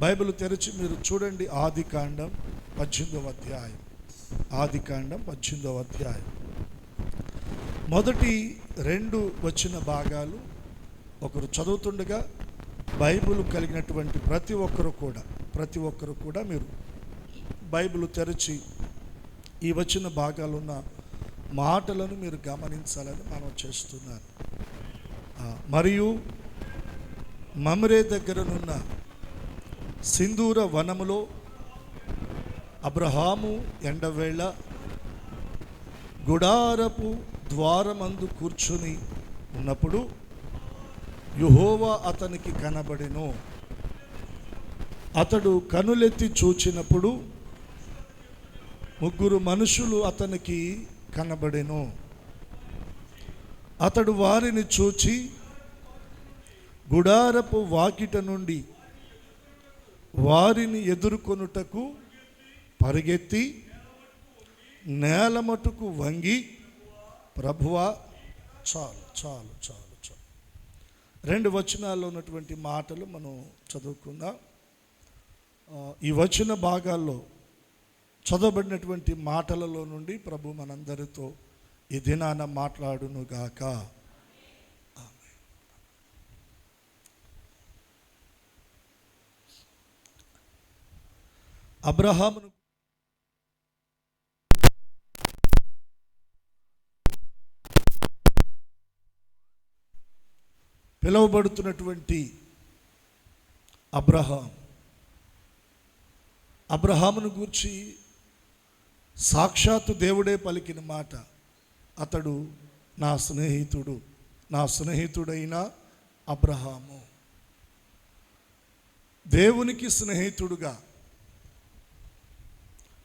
Bible తెరిచి మీరు చూడండి, ఆదికాండం 18వ అధ్యాయం. ఆదికాండం 18వ అధ్యాయం మొదటి 2 వచ్చిన భాగాలు ఒకరు చదువుతుండగా బైబిల్ కలిగినటువంటి ప్రతి ఒక్కరు కూడా మీరు బైబిల్ తెరిచి ఈ వచ్చిన భాగాలు ఉన్న మాటలను మీరు గమనించాలని మనం చేస్తున్నాను. మరియు మమ్రే దగ్గరనున్న సింధూర వనములో అబ్రహాము ఎండవేళ గుడారపు ద్వారమందు కూర్చొని ఉన్నప్పుడు యెహోవా అతనికి కనబడెను. అతడు కనులెత్తి చూచినప్పుడు 3 మనుషులు అతనికి కనబడెను. అతడు వారిని చూచి గుడారపు వాకిట నుండి వారిని ఎదుర్కొనుటకు పరిగెత్తి నేల మటుకు వంగి, ప్రభువా, చాలు చాలు చాలు చాలు. 2 వచనాల్లో ఉన్నటువంటి మాటలు మనం చదువుకుందాం. ఈ వచన భాగాల్లో చదవబడినటువంటి మాటలలో నుండి ప్రభు మనందరితో ఈ దినాన మాట్లాడునుగాక. అబ్రహామును పిలువబడుతున్నటువంటి అబ్రహామును గూర్చి సాక్షాత్తు దేవుడే పలికిన మాట, అతడు నా స్నేహితుడైన అబ్రహాము. దేవునికి స్నేహితుడుగా,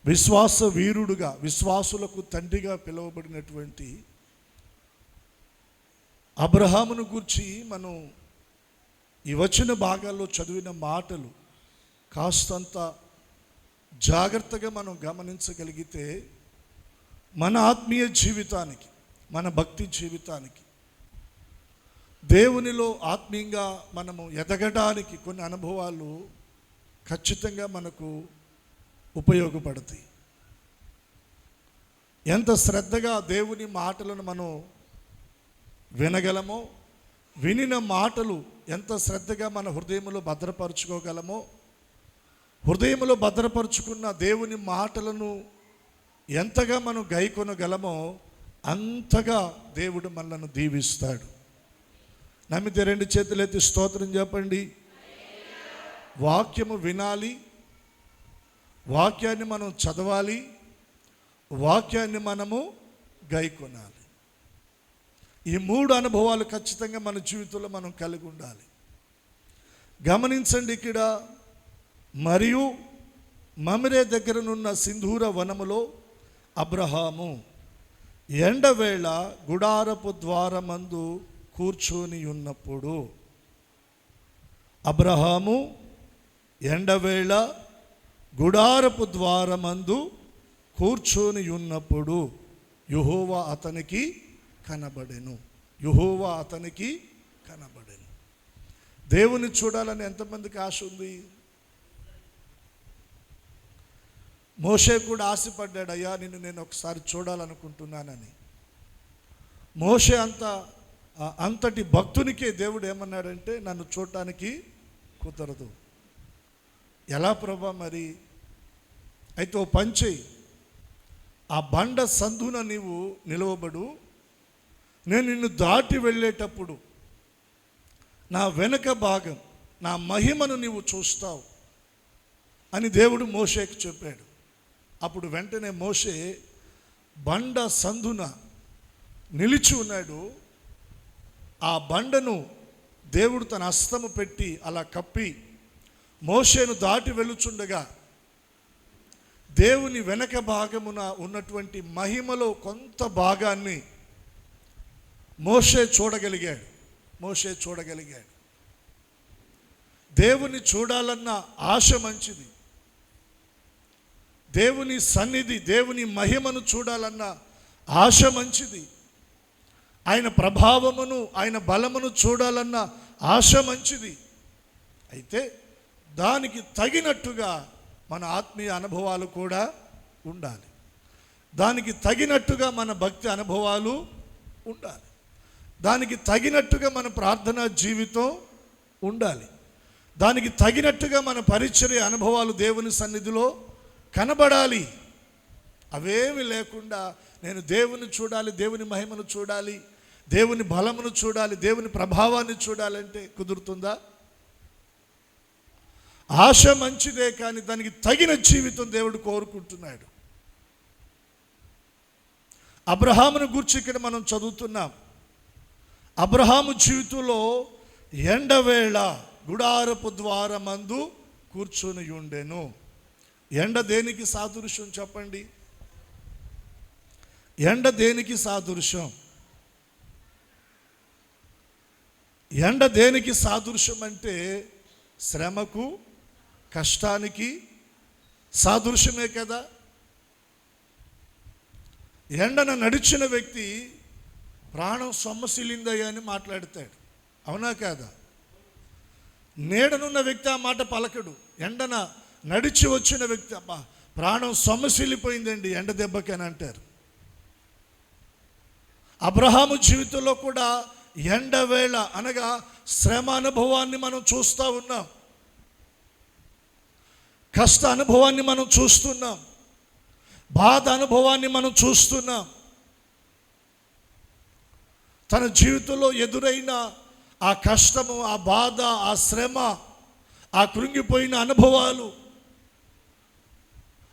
విశ్వాస వీరుడుగా, విశ్వాసులకు తండ్రిగా పిలువబడినటువంటి అబ్రహామును గూర్చి మనం ఈ వచ్చిన భాగాల్లో చదివిన మాటలు కాస్తంత జాగ్రత్తగా మనం గమనించగలిగితే మన ఆత్మీయ జీవితానికి, మన భక్తి జీవితానికి, దేవునిలో ఆత్మీయంగా మనము ఎదగడానికి కొన్ని అనుభవాలు ఖచ్చితంగా మనకు ఉపయోగపడతాయి. ఎంత శ్రద్ధగా దేవుని మాటలను మనం వినగలమో, వినిన మాటలు ఎంత శ్రద్ధగా మన హృదయంలో భద్రపరుచుకోగలమో, హృదయంలో భద్రపరుచుకున్న దేవుని మాటలను ఎంతగా మనం గైకొనగలమో అంతగా దేవుడు మనల్ని దీవిస్తాడు. నమ్మితే 2 చేతులెత్తి స్తోత్రం చెప్పండి. వాక్యము వినాలి, వాక్యాన్ని మనం చదవాలి, వాక్యాన్ని మనము గైకొనాలి. ఈ 3 అనుభవాలు ఖచ్చితంగా మన జీవితంలో మనం కలిగి ఉండాలి. గమనించండి, ఇక్కడ మరియు మమ్రే దగ్గరనున్న సింధూర వనములో అబ్రహాము ఎండవేళ గుడారపు ద్వారమందు కూర్చొని ఉన్నప్పుడు, అబ్రహాము ఎండవేళ గుడారపు ద్వారమందు కూర్చొని ఉన్నప్పుడు యెహోవా అతనికి కనబడెను. దేవుని చూడాలని ఎంతమందికి ఆశ ఉంది? మోషే కూడా ఆశపడ్డాడు, అయ్యా నిన్ను నేను ఒకసారి చూడాలనుకుంటున్నానని. మోషే అంతటి భక్తునికే దేవుడు ఏమన్నాడంటే, నన్ను చూడటానికి కుదరదు. ఎలా ప్రభా మరి? అయితే ఓ పని చెయ్యి, ఆ బండ సందున నీవు నిలవబడు, నేను నిన్ను దాటి వెళ్ళేటప్పుడు నా వెనక భాగం, నా మహిమను నీవు చూస్తావు అని దేవుడు మోషేకి చెప్పాడు. అప్పుడు వెంటనే మోషే బండ సందున నిలిచి ఉన్నాడు. ఆ బండను దేవుడు తన హస్తము పెట్టి అలా కప్పి మోషేను దాటి వెళ్ళుచుండగా దేవుని వెనక భాగమున ఉన్నటువంటి మహిమలో కొంత భాగాన్ని మోషే చూడగలిగాడు. దేవుని చూడాలన్న ఆశ మంచిది. దేవుని సన్నిధి, దేవుని మహిమను చూడాలన్న ఆశ మంచిది. ఆయన ప్రభావమును, ఆయన బలమును చూడాలన్న ఆశ మంచిది. అయితే దానికి తగినట్టుగా మన ఆత్మీయ అనుభవాలు కూడా ఉండాలి. దానికి తగినట్టుగా మన భక్తి అనుభవాలు ఉండాలి. దానికి తగినట్టుగా మన ప్రార్థనా జీవితం ఉండాలి. దానికి తగినట్టుగా మన పరిచర్య అనుభవాలు దేవుని సన్నిధిలో కనబడాలి. అవేమి లేకుండా నేను దేవుని చూడాలి, దేవుని మహిమను చూడాలి, దేవుని బలమును చూడాలి, దేవుని ప్రభావాన్ని చూడాలంటే కుదురుతుందా? ఆశ మంచిదే, కానీ దానికి తగిన జీవితం దేవుడు కోరుకుంటున్నాడు. అబ్రహామును గూర్చి ఇక్కడ మనం చదువుతున్నాం. అబ్రహాము జీవితంలో ఎండవేళ గుడారపు ద్వారమందు కూర్చొని ఉండెను. ఎండ దేనికి సాదృశ్యం చెప్పండి? ఎండ దేనికి సాదృశ్యం? ఎండ దేనికి సాదృశ్యం అంటే శ్రమకు, కష్టానికి సాదృశ్యమే కదా. ఎండన నడిచిన వ్యక్తి ప్రాణం సొమ్మసిలిందయ్యా అని మాట్లాడతాడు, అవునా కాదా? నీడనున్న వ్యక్తి ఆ మాట పలకడు. ఎండన నడిచి వచ్చిన వ్యక్తి అబ్బా ప్రాణం సొమ్మసిల్లిపోయిందండి ఎండ దెబ్బకి అని అంటారు. అబ్రహాము జీవితంలో కూడా ఎండవేళ అనగా శ్రమ అనుభవాన్ని మనం చూస్తూ ఉన్నాం, కష్ట అనుభవాన్ని మనం చూస్తున్నాం, బాధ అనుభవాన్ని మనం చూస్తున్నాం. తన జీవితంలో ఎదురైన ఆ కష్టము, ఆ బాధ, ఆ శ్రమ, ఆ కృంగిపోయిన అనుభవాలు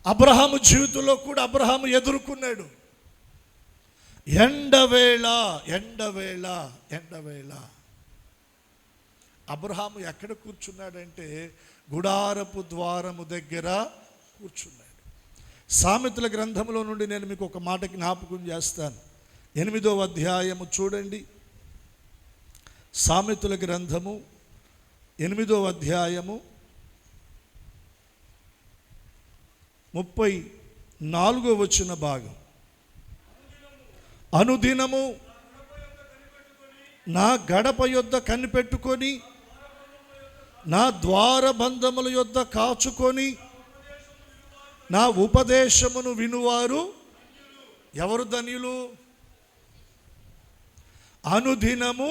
అబ్రహాము జీవితంలో కూడా అబ్రహాము ఎదుర్కొన్నాడు. ఎండవేళ ఎండవేళ ఎండవేళ అబ్రహాము ఎక్కడ కూర్చున్నాడంటే గుడారపు ద్వారము దగ్గర కూర్చున్నాడు. సామెతల గ్రంథంలో నుండి నేను మీకు ఒక మాట జ్ఞాపకం చేస్తాను. 8వ అధ్యాయము చూడండి. సామెతల గ్రంథము 8వ అధ్యాయము 34వ వచన భాగం. అనుదినము నా గడప యొద్ద కనిపెట్టుకొని నా ద్వారబంధముల యొద్ద కాచుకొని నా ఉపదేశమును వినువారు ఎవరు ధన్యులు? అనుదినము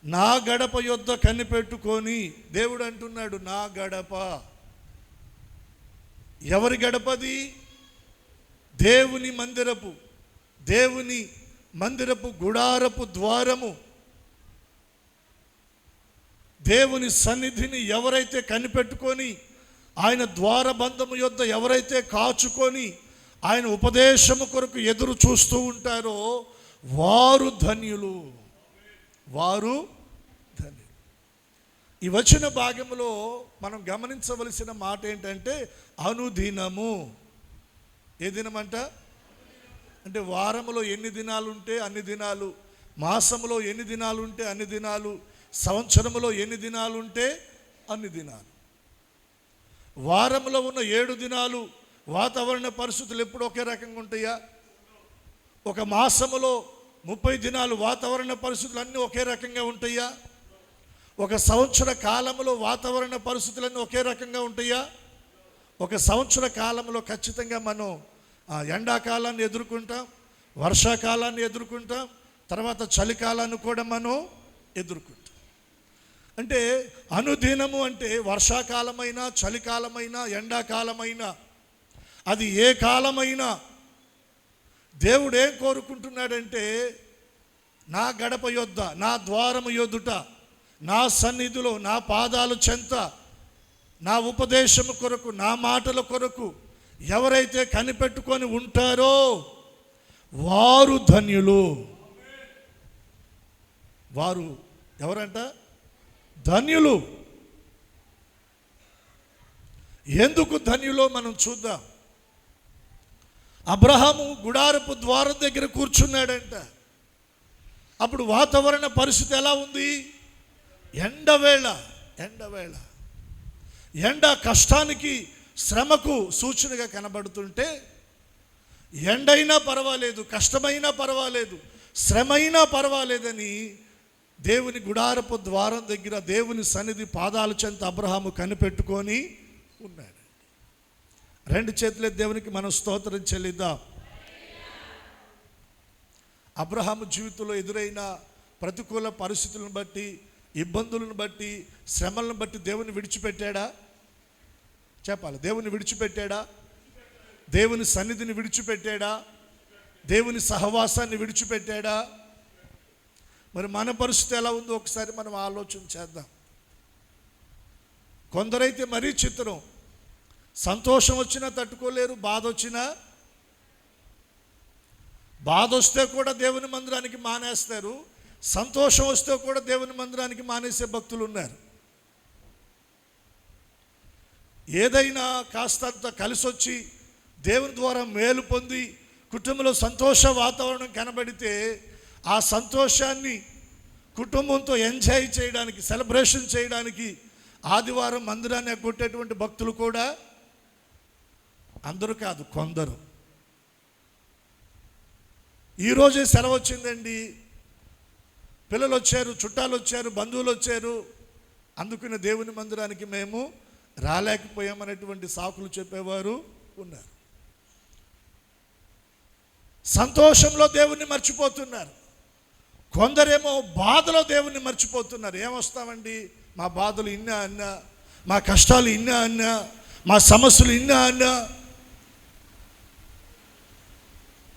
నా గడప యొద్ద కనిపెట్టుకొని. దేవుడు అంటున్నాడు నా గడప. ఎవరి గడపది? దేవుని మందిరపు గుడారపు ద్వారము. దేవుని సన్నిధిని ఎవరైతే కనిపెట్టుకొని ఆయన ద్వారబంధము యొద్ద ఎవరైతే కాచుకొని ఆయన ఉపదేశము కొరకు ఎదురు చూస్తూ ఉంటారో వారు ధన్యులు, వారు ధన్యులు. ఈ వచన భాగంలో మనం గమనించవలసిన మాట ఏంటంటే అనుదినము. ఏ దినమంట? అంటే వారములో ఎన్ని దినాలు ఉంటే అన్ని దినాలు, మాసములో ఎన్ని దినాలు ఉంటే అన్ని దినాలు, సంవత్సరములో ఎన్ని దినాలు ఉంటే అన్ని దినాలు. వారంలో ఉన్న 7 దినాలు వాతావరణ పరిస్థితులు ఎప్పుడు ఒకే రకంగా ఉంటాయా? ఒక మాసములో 30 దినాలు వాతావరణ పరిస్థితులు అన్నీ ఒకే రకంగా ఉంటాయా? ఒక సంవత్సర కాలంలో వాతావరణ పరిస్థితులన్నీ ఒకే రకంగా ఉంటాయా? ఒక సంవత్సర కాలంలో ఖచ్చితంగా మనం ఎండాకాలాన్ని ఎదుర్కొంటాం, వర్షాకాలాన్ని ఎదుర్కొంటాం, తర్వాత చలికాలాన్ని కూడా మనం ఎదుర్కొంటాం. అంటే అనుదినము అంటే వర్షాకాలమైనా, చలికాలమైనా, ఎండాకాలమైనా, అది ఏ కాలమైనా దేవుడు ఏం కోరుకుంటున్నాడంటే నా గడప యొద్ద, నా ద్వారము యొద్దుట, నా సన్నిధిలో, నా పాదాలు చెంత, నా ఉపదేశము కొరకు, నా మాటల కొరకు ఎవరైతే కనిపెట్టుకొని ఉంటారో వారు ధన్యులు. వారు ఎవరంట? ధన్యులు. ఎందుకు ధన్యులో మనం చూద్దాం. అబ్రహాము గుడారపు ద్వారం దగ్గర కూర్చున్నాడంట. అప్పుడు వాతావరణ పరిస్థితి ఎలా ఉంది? ఎండవేళ. ఎండ కష్టానికి, శ్రమకు సూచనగా కనబడుతుంటే ఎండైనా పర్వాలేదు, కష్టమైనా పర్వాలేదు, శ్రమైనా పర్వాలేదని దేవుని గుడారపు ద్వారం దగ్గర దేవుని సన్నిధి పాదాల చెంత అబ్రహాము కనిపెట్టుకొని ఉన్నాడు. రెండు చేతులే దేవునికి మనం స్తోత్రం చెల్లిద్దాం. అబ్రహాము జీవితంలో ఎదురైన ప్రతికూల పరిస్థితులను బట్టి, ఇబ్బందులను బట్టి, శ్రమలను బట్టి దేవుని విడిచిపెట్టాడా? చెప్పాలి. దేవుని విడిచిపెట్టాడా? దేవుని సన్నిధిని విడిచిపెట్టాడా? దేవుని సహవాసాన్ని విడిచిపెట్టాడా? మరి మన పరిస్థితి ఎలా ఉందో ఒకసారి మనం ఆలోచన చేద్దాం. కొందరైతే మరీ చిత్రం, సంతోషం వచ్చినా తట్టుకోలేరు, బాధ వస్తే కూడా దేవుని మందిరానికి మానేస్తారు, సంతోషం వస్తే కూడా దేవుని మందిరానికి మానేసే భక్తులు ఉన్నారు. ఏదైనా కాస్తంత కలిసి వచ్చి దేవుని ద్వారా మేలు పొంది కుటుంబంలో సంతోష వాతావరణం కనబడితే ఆ సంతోషాన్ని కుటుంబంతో ఎంజాయ్ చేయడానికి, సెలబ్రేషన్ చేయడానికి ఆదివారం మందిరాన్ని కొట్టేటువంటి భక్తులు కూడా అందరూ కాదు, కొందరు. ఈరోజే సెలవు వచ్చిందండి, పిల్లలు వచ్చారు, చుట్టాలు వచ్చారు, బంధువులు వచ్చారు, అందుకని దేవుని మందిరానికి మేము రాలేకపోయామనేటువంటి సాకులు చెప్పేవారు ఉన్నారు. సంతోషంలో దేవుణ్ణి మర్చిపోతున్నారు. కొందరేమో బాధలో దేవుణ్ణి మర్చిపోతున్నారు. ఏమొస్తామండి, మా బాధలు ఇన్నా అన్నా, మా కష్టాలు ఇన్నా అన్నా, మా సమస్యలు ఇన్నా అన్నా,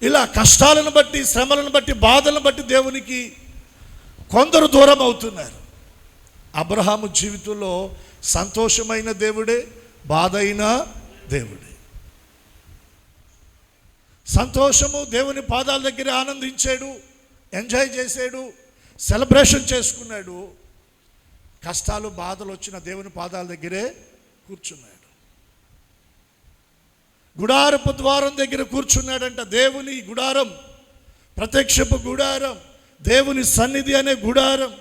ఇలా కష్టాలను బట్టి, శ్రమలను బట్టి, బాధలను బట్టి దేవునికి కొందరు దూరం అవుతున్నారు. అబ్రహాము జీవితంలో సంతోషమైన దేవుడే, బాధ అయిన దేవుడే. సంతోషము దేవుని పాదాల దగ్గర ఆనందించాడు, ఎంజాయ్ చేశాడు, సెలబ్రేషన్ చేసుకున్నాడు. కష్టాలు, బాధలు వచ్చిన దేవుని పాదాల దగ్గరే కూర్చున్నాడు. గుడారపు ద్వారం దగ్గర కూర్చున్నాడంట. దేవుని గుడారం, ప్రత్యక్షపు గుడారం, దేవుని సన్నిధి అనే గుడారం,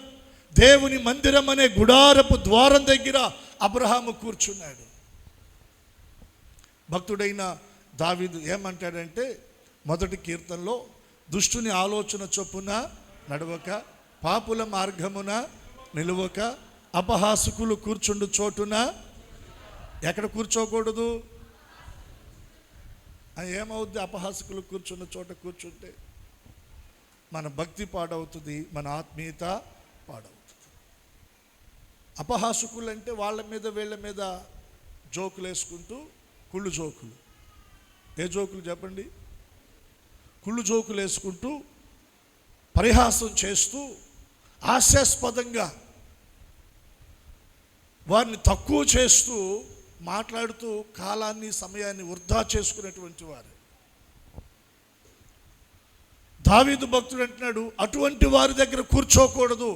దేవుని మందిరం అనే గుడారపు ద్వారం దగ్గర అబ్రహాము కూర్చున్నాడు. భక్తుడైన దావీదు ఏమంటాడంటే, మొదటి కీర్తనలో, దుష్టుని ఆలోచన చొప్పున నడవక, పాపుల మార్గమున నిలువక, అపహాసకులు కూర్చుండు చోటున. ఎక్కడ కూర్చోకూడదు? ఏమవుద్ది? అపహాసకులు కూర్చున్న చోట కూర్చుంటే మన భక్తి పాడవుతుంది, మన ఆత్మీయత పాడవుతుంది. అపహాసకులు అంటే వాళ్ళ మీద వీళ్ళ మీద జోకులు వేసుకుంటూ, కుళ్ళు జోకులు. ఏ జోకులు చెప్పండి? కుళ్ళు జోకులు వేసుకుంటూ, పరిహాసం చేస్తూ, హాస్యాస్పదంగా వారిని తక్కువ చేస్తూ మాట్లాడుతూ కాలాన్ని, సమయాన్ని వృధా చేసుకునేటువంటి వారు. దావీదు భక్తుడు అంటున్నాడు, అటువంటి వారి దగ్గర కూర్చోకూడదు.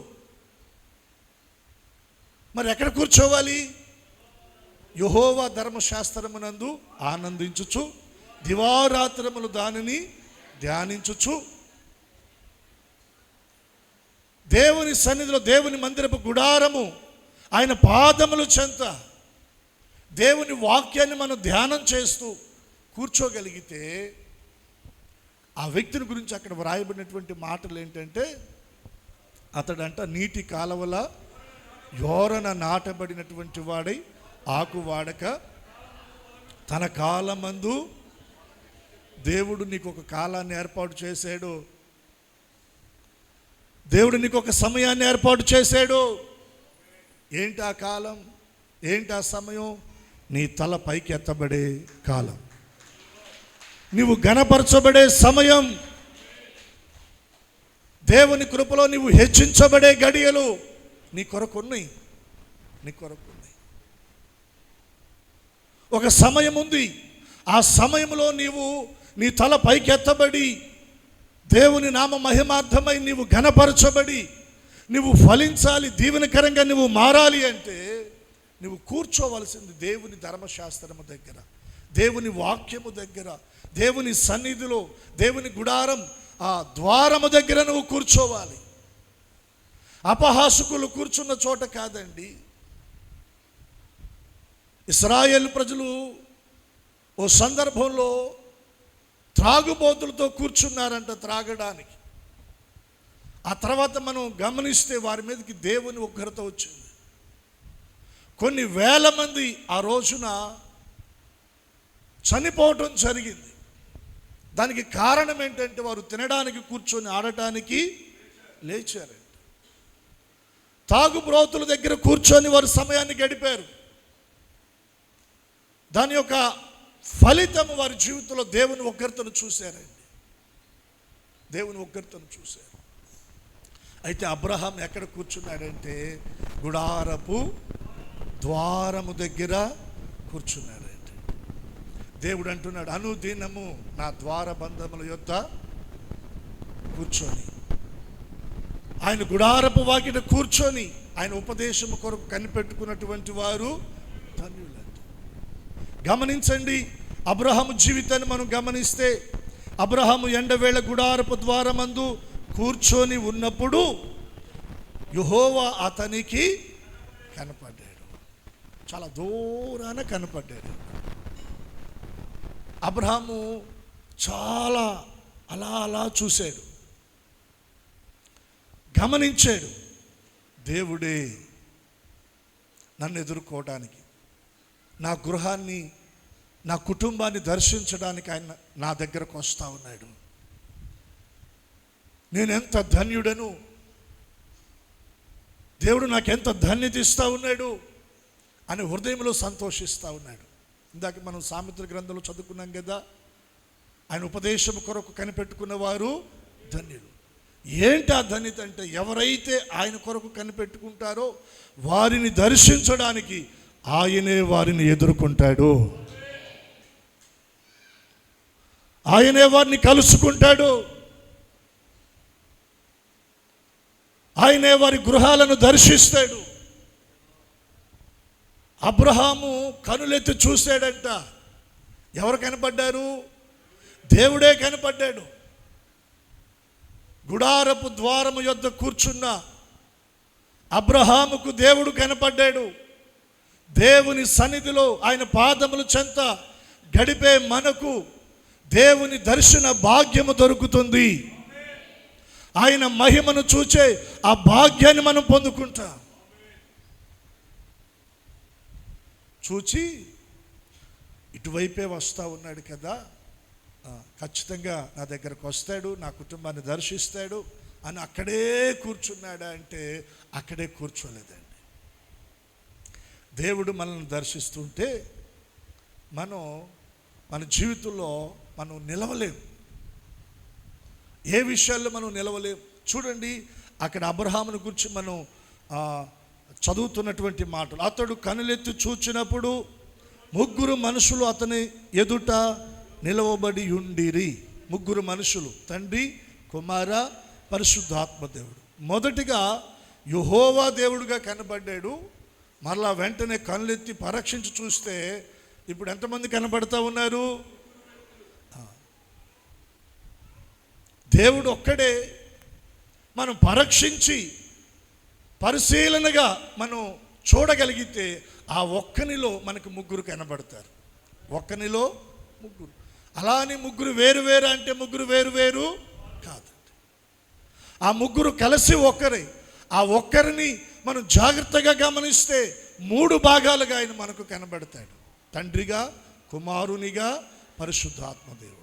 మరి ఎక్కడ కూర్చోవాలి? యెహోవా ధర్మశాస్త్రమునందు ఆనందించుచు, దివారాత్రములు దానిని ధ్యానించుచు, దేవుని సన్నిధిలో, దేవుని మందిరపు గుడారము, ఆయన పాదముల చెంత దేవుని వాక్యాన్ని మనం ధ్యానం చేస్తూ కూర్చోగలిగితే, ఆ వ్యక్తిని గురించి అక్కడ వ్రాయబడినటువంటి మాటలు ఏంటంటే, అతడంట నీటి కాలవల యోరన నాటబడినటువంటి వాడై ఆకు వాడక తన కాలమందు. దేవుడు నీకు ఒక కాలాన్ని ఏర్పాటు చేశాడు. దేవుడు నీకు ఒక సమయాన్ని ఏర్పాటు చేశాడు. ఏంటి ఆ కాలం? ఏంటి ఆ సమయం? నీ తల పైకి ఎత్తబడే కాలం, నీవు ఘనపరచబడే సమయం, దేవుని కృపలో నీవు హెచ్చించబడే గడియలు నీ కొరకు ఉన్నాయి. ఒక సమయం ఉంది. ఆ సమయంలో నీవు నీ తల పైకి ఎత్తబడి, దేవుని నామ మహిమార్థమై నీవు ఘనపరచబడి, నువ్వు ఫలించాలి, దీవెనకరంగా నువ్వు మారాలి అంటే నువ్వు కూర్చోవలసింది దేవుని ధర్మశాస్త్రము దగ్గర, దేవుని వాక్యము దగ్గర, దేవుని సన్నిధిలో, దేవుని గుడారం ఆ ద్వారము దగ్గర నువ్వు కూర్చోవాలి. అపహాసకులు కూర్చున్న చోట కాదండి. ఇశ్రాయేలు ప్రజలు ఓ సందర్భంలో త్రాగుబోతులతో కూర్చున్నారంట త్రాగడానికి. ఆ తర్వాత మనం గమనిస్తే వారి మీదకి దేవుని ఉగ్రత వచ్చింది. కొన్ని వేల మంది ఆ రోజున చనిపోవటం జరిగింది. దానికి కారణం ఏంటంటే వారు తినడానికి కూర్చొని ఆడటానికి లేచారండి. తాగుబ్రోతుల దగ్గర కూర్చొని వారు సమయాన్ని గడిపారు. దాని యొక్క ఫలితం వారి జీవితంలో దేవుని ఉగ్రతను చూశారండి. దేవుని ఉగ్రతను చూశారు. అయితే అబ్రహాం ఎక్కడ కూర్చున్నాడంటే గుడారపు ద్వారము దగ్గర కూర్చున్నాడండి. దేవుడు అంటున్నాడు, అనుదినము నా ద్వార బంధముల యొద్ద కూర్చొని, ఆయన గుడారపు వాకిట కూర్చొని ఆయన ఉపదేశము కొరకు కనిపెట్టుకున్నటువంటి వారు ధన్యులంట. గమనించండి, అబ్రహాము జీవితాన్ని మనం గమనిస్తే, అబ్రహాము ఎండవేళ గుడారపు ద్వారమందు కూర్చొని ఉన్నప్పుడు యెహోవా అతనికి కనపడ్డాడు. చాలా దూరాన కనపడ్డాడు. అబ్రహాము చాలా అలా చూశాడు, గమనించాడు. దేవుడే నన్ను ఎదుర్కోవడానికి, నా గృహాన్ని, నా కుటుంబాన్ని దర్శించడానికి ఆయన నా దగ్గరకు వస్తూ ఉన్నాడు. నేనెంత ధన్యుడను, దేవుడు నాకెంత ధన్యత ఇస్తూ ఉన్నాడు అని హృదయంలో సంతోషిస్తూ ఉన్నాడు. ఇందాక మనం సామెతల గ్రంథంలో చదువుకున్నాం కదా, ఆయన ఉపదేశం కొరకు కనిపెట్టుకున్న వారు ధన్యులు. ఏంటి ఆ ధన్యత అంటే, ఎవరైతే ఆయన కొరకు కనిపెట్టుకుంటారో వారిని దర్శించడానికి ఆయనే వారిని ఎదుర్కొంటాడు, ఆయనే వారిని కలుసుకుంటాడు, ఆయనే వారి గృహాలను దర్శిస్తాడు. అబ్రహాము కనులెత్తి చూశాడంట. ఎవరు కనపడ్డారు? దేవుడే కనపడ్డాడు. గుడారపు ద్వారము యొద్ద కూర్చున్న అబ్రహాముకు దేవుడు కనపడ్డాడు. దేవుని సన్నిధిలో ఆయన పాదముల చెంత గడిపే మనకు దేవుని దర్శన భాగ్యము దొరుకుతుంది. ఆయన మహిమను చూచే ఆ భాగ్యాన్ని మనం పొందుకుంటాం. చూచి ఇటువైపే వస్తూ ఉన్నాడు కదా, ఖచ్చితంగా నా దగ్గరకు వస్తాడు, నా కుటుంబాన్ని దర్శిస్తాడు అని అక్కడే కూర్చున్నాడా అంటే అక్కడే కూర్చోలేదండి. దేవుడు మనల్ని దర్శిస్తుంటే మన జీవితంలో మనం నిలవలేము. ఏ విషయాల్లో మనం నిలవలేము. చూడండి, అక్కడ అబ్రహామును గురించి మనం చదువుతున్నటువంటి మాటలు. అతడు కనులెత్తి చూచినప్పుడు 3 మనుషులు అతని ఎదుట నిలవబడి ఉండిరి. 3 మనుషులు, తండ్రి, కుమార, పరిశుద్ధాత్మ దేవుడు. మొదటిగా యెహోవా దేవుడుగా కనబడ్డాడు. మరలా వెంటనే కనులెత్తి పరీక్షించి చూస్తే ఇప్పుడు ఎంతమంది కనబడతా ఉన్నారు? దేవుడు ఒక్కడే. మనం పరీక్షించి పరిశీలనగా మనం చూడగలిగితే ఆ ఒక్కనిలో మనకు 3 కనబడతారు. ఒక్కనిలో 3. అలా అని 3 వేరు అంటే 3 వేరు కాదండి. ఆ 3 కలిసి ఒక్కరే. ఆ ఒక్కరిని మనం జాగ్రత్తగా గమనిస్తే 3 భాగాలుగా ఆయన మనకు కనబడతాడు. తండ్రిగా, కుమారునిగా, పరిశుద్ధాత్మ దేవుడుగా.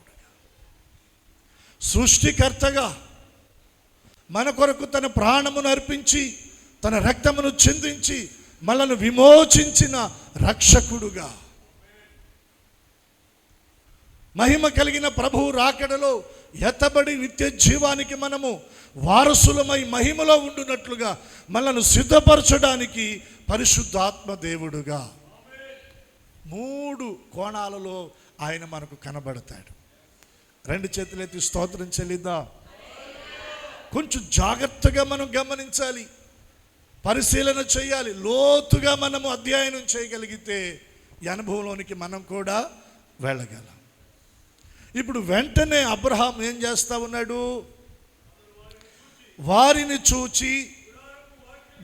సృష్టికర్తగా మన కొరకు తన ప్రాణమును అర్పించి తన రక్తమును చిందించి మనల్ని విమోచించిన రక్షకుడుగా, మహిమ కలిగిన ప్రభువు రాకడలో ఎత్తబడి నిత్య జీవానికి మనము వారసులమై మహిమలో ఉండునట్లుగా మనల్ని సిద్ధపరచడానికి పరిశుద్ధాత్మ దేవుడుగా 3 కోణాలలో ఆయన మనకు కనబడతాడు. 2 చేతులెత్తి స్తోత్రం చెల్లిద్దాం. కొంచెం జాగ్రత్తగా మనం గమనించాలి, పరిశీలన చేయాలి. లోతుగా మనము అధ్యయనం చేయగలిగితే ఈ అనుభవంలోనికి మనం కూడా వెళ్ళగలం. ఇప్పుడు వెంటనే అబ్రహాం ఏం చేస్తా ఉన్నాడు? వారిని చూచి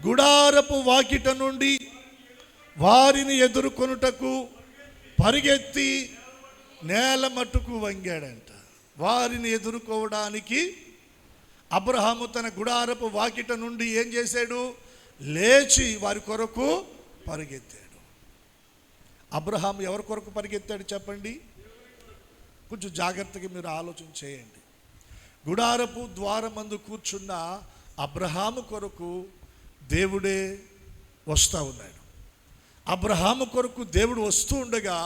గుడారపు వాకిట నుండి వారిని ఎదుర్కొనుటకు పరిగెత్తి నేల మట్టుకు వంగాడంట. వారిని ఎదుర్కోవడానికి అబ్రహాము తన గుడారపు వాకిట నుండి ఏం చేశాడు? లేచి వారి కొరకు పరిగెత్తాడు. అబ్రహాము ఎవరి కొరకు పరిగెత్తాడు చెప్పండి? కొంచెం జాగ్రత్తగా మీరు ఆలోచన చేయండి. గుడారపు ద్వారమందు కూర్చున్న అబ్రహాము కొరకు దేవుడే వస్తూ ఉన్నాడు. అబ్రహాము కొరకు దేవుడు వస్తూ ఉండగా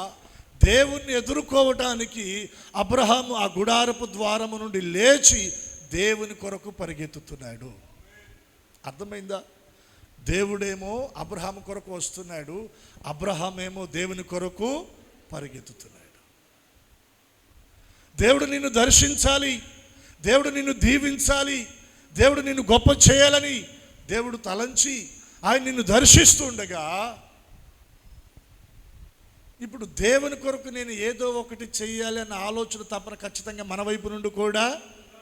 దేవుణ్ణి ఎదుర్కోవటానికి అబ్రహాము ఆ గుడారపు ద్వారము నుండి లేచి దేవుని కొరకు పరిగెత్తుతున్నాడు. అర్థమైందా? దేవుడేమో అబ్రహాము కొరకు వస్తున్నాడు, అబ్రహామేమో దేవుని కొరకు పరిగెత్తుతున్నాడు. దేవుడు నిన్ను దర్శించాలి, దేవుడు నిన్ను దీవించాలి, దేవుడు నిన్ను గొప్ప చేయాలని దేవుడు తలంచి ఆయన నిన్ను దర్శిస్తూ ఉండగా, ఇప్పుడు దేవుని కొరకు నేను ఏదో ఒకటి చెయ్యాలి అన్న ఆలోచన తప్పన ఖచ్చితంగా మన వైపు నుండి కూడా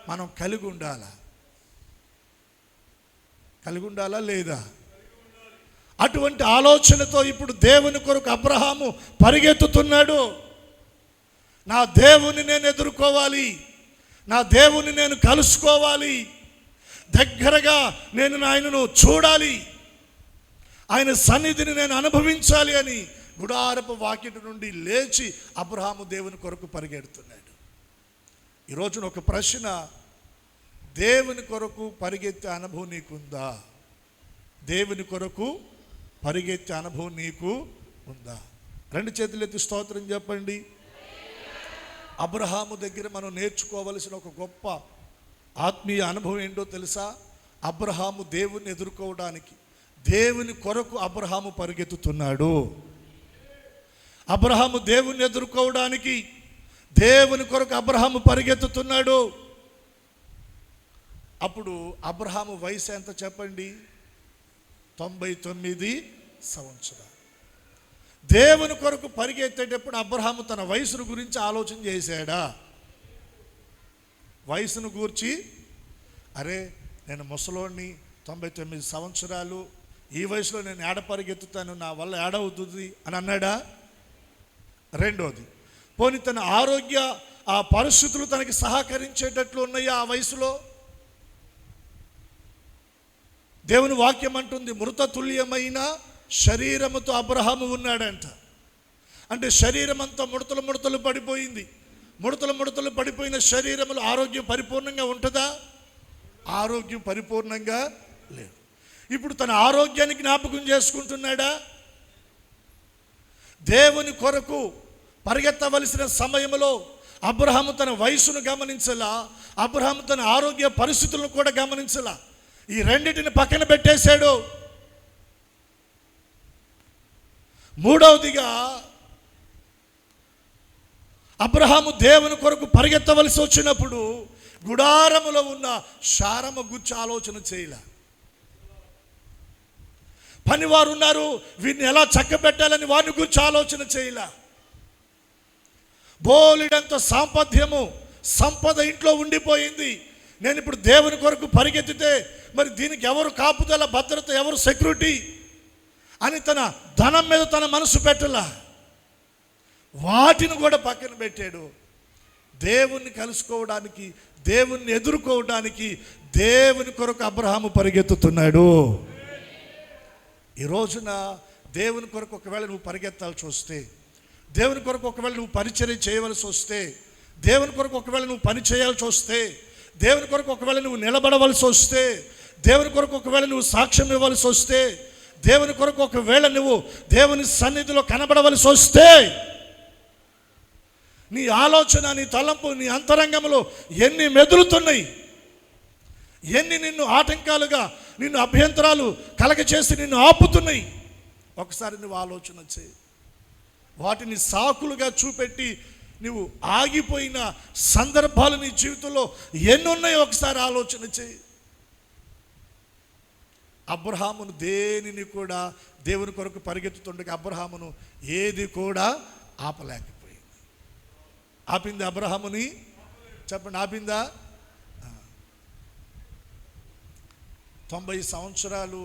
మనం కలిగి ఉండాలా లేదా? అటువంటి ఆలోచనతో ఇప్పుడు దేవుని కొరకు అబ్రహాము పరిగెత్తుతున్నాడు. నా దేవుని నేను ఎదుర్కోవాలి, నా దేవుని నేను కలుసుకోవాలి, దగ్గరగా నేను ఆయనను చూడాలి, ఆయన సన్నిధిని నేను అనుభవించాలి అని గుడారపు వాకిట నుండి లేచి అబ్రహాము దేవుని కొరకు పరిగెడుతున్నాడు. ఈరోజున ఒక ప్రశ్న, దేవుని కొరకు పరిగెత్తే అనుభవం నీకుందా? దేవుని కొరకు పరిగెత్తే అనుభవం నీకు ఉందా? రెండు చేతులు ఎత్తి స్తోత్రం చెప్పండి. అబ్రహాము దగ్గర మనం నేర్చుకోవలసిన ఒక గొప్ప ఆత్మీయ అనుభవం ఏంటో తెలుసా? అబ్రహాము దేవుని ఎదుర్కోవడానికి దేవుని కొరకు అబ్రహాము పరిగెత్తుతున్నాడు. అబ్రహాము దేవుని ఎదుర్కోవడానికి దేవుని కొరకు అబ్రహాము పరిగెత్తుతున్నాడు. అప్పుడు అబ్రహాము వయసు ఎంత చెప్పండి? 99 సంవత్సరాలు. దేవుని కొరకు పరిగెత్తేటప్పుడు అబ్రహాము తన వయసును గురించి ఆలోచన చేశాడా? వయసును గూర్చి, అరే నేను ముసలోడిని, 99 సంవత్సరాలు, ఈ వయసులో నేను ఏడ పరిగెత్తుతాను, నా వల్ల ఏడవుతుంది అని అన్నాడా? రెండోది, పోనీ తన ఆరోగ్య ఆ పరిస్థితులు తనకి సహకరించేటట్లు ఉన్నాయా ఆ వయసులో? దేవుని వాక్యం అంటుంది, మృతతుల్యమైన శరీరముతో అబ్రహాము ఉన్నాడంట. అంటే శరీరం అంతా ముడతలు పడిపోయింది. ముడతలు పడిపోయిన శరీరములో ఆరోగ్యం పరిపూర్ణంగా ఉంటుందా? ఆరోగ్యం పరిపూర్ణంగా లేదు. ఇప్పుడు తన ఆరోగ్యాన్ని జ్ఞాపకం చేసుకుంటున్నాడా? దేవుని కొరకు పరిగెత్తవలసిన సమయంలో అబ్రహాము తన వయసును గమనించలా, అబ్రహాము తన ఆరోగ్య పరిస్థితులను కూడా గమనించలా. ఈ రెండింటిని పక్కన పెట్టేశాడు. మూడవదిగా అబ్రహాము దేవుని కొరకు పరిగెత్తవలసి వచ్చినప్పుడు గుడారములో ఉన్న శారము గురించి ఆలోచన చేయలే. పనివారు ఉన్నారు, వీరిని ఎలా చక్కబెట్టాలని వారిని గురించి ఆలోచన చేయలే. బోలెడంత సంపద ఇంట్లో ఉండిపోయింది. నేను ఇప్పుడు దేవుని కొరకు పరిగెత్తితే మరి దీనికి ఎవరు కాపుదల, భద్రత, ఎవరు సెక్యూరిటీ అని తన ధనం మీద తన మనసు పెట్టలా. వాటిని కూడా పక్కన పెట్టాడు. దేవుణ్ణి కలుసుకోవడానికి, దేవుణ్ణి ఎదుర్కోవడానికి దేవుని కొరకు అబ్రహాము పరిగెత్తుతున్నాడు. ఈ రోజున దేవుని కొరకు ఒకవేళ నువ్వు పరిగెత్తాల్సి వస్తే, దేవుని కొరకు ఒకవేళ నువ్వు పరిచర్య చేయవలసి వస్తే, దేవుని కొరకు ఒకవేళ నువ్వు పని చేయాల్సి వస్తే, దేవుని కొరకు ఒకవేళ నువ్వు నిలబడవలసి వస్తే, దేవుని కొరకు ఒకవేళ నువ్వు సాక్ష్యం ఇవ్వవలసి వస్తే, దేవుని కొరకు ఒకవేళ నువ్వు దేవుని సన్నిధిలో కనబడవలసి వస్తే, నీ ఆలోచన, నీ తలంపు, నీ అంతరంగంలో ఎన్ని మెదులుతున్నాయి, ఎన్ని నిన్ను ఆటంకాలుగా, నిన్ను అభ్యంతరాలు కలగచేసి నిన్ను ఆపుతున్నాయి. ఒకసారి నువ్వు ఆలోచన చేయి. వాటిని సాకులుగా చూపెట్టి నువ్వు ఆగిపోయిన సందర్భాలు నీ జీవితంలో ఎన్నున్నాయో ఒకసారి ఆలోచన చేయి. అబ్రహామును దేనిని కూడా దేవుని కొరకు పరిగెత్తుతుండగా అబ్రహామును ఏది కూడా ఆపలేకపోయింది. ఆపింది అబ్రహాముని? చెప్పండి, ఆపిందా? 90 సంవత్సరాలు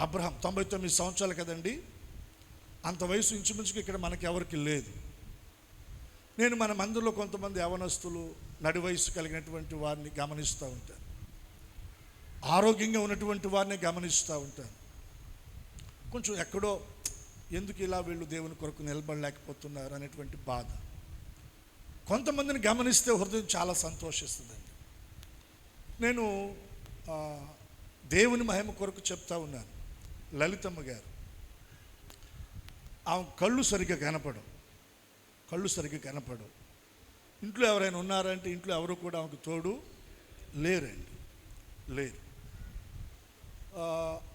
అబ్రహాం, 99 సంవత్సరాలు కదండి. అంత వయసు ఇంచుమించుకు ఇక్కడ మనకి ఎవరికి లేదు. నేను మన మందిరంలో కొంతమంది యవనస్తులు నడి వయసు కలిగినటువంటి వారిని గమనిస్తూ ఉంటాను, ఆరోగ్యంగా ఉన్నటువంటి వారిని గమనిస్తూ ఉంటాను. కొంచెం ఎక్కడో ఎందుకు ఇలా వీళ్ళు దేవుని కొరకు నిలబడలేకపోతున్నారు అనేటువంటి బాధ. కొంతమందిని గమనిస్తే హృదయం చాలా సంతోషిస్తుందండి. నేను దేవుని మహిమ కొరకు చెప్తా ఉన్నాను. లలితమ్మ గారు, ఆమె కళ్ళు సరిగ్గా కనపడవు. ఇంట్లో ఎవరైనా ఉన్నారంటే ఇంట్లో ఎవరు కూడా ఆమెకు తోడు లేరు.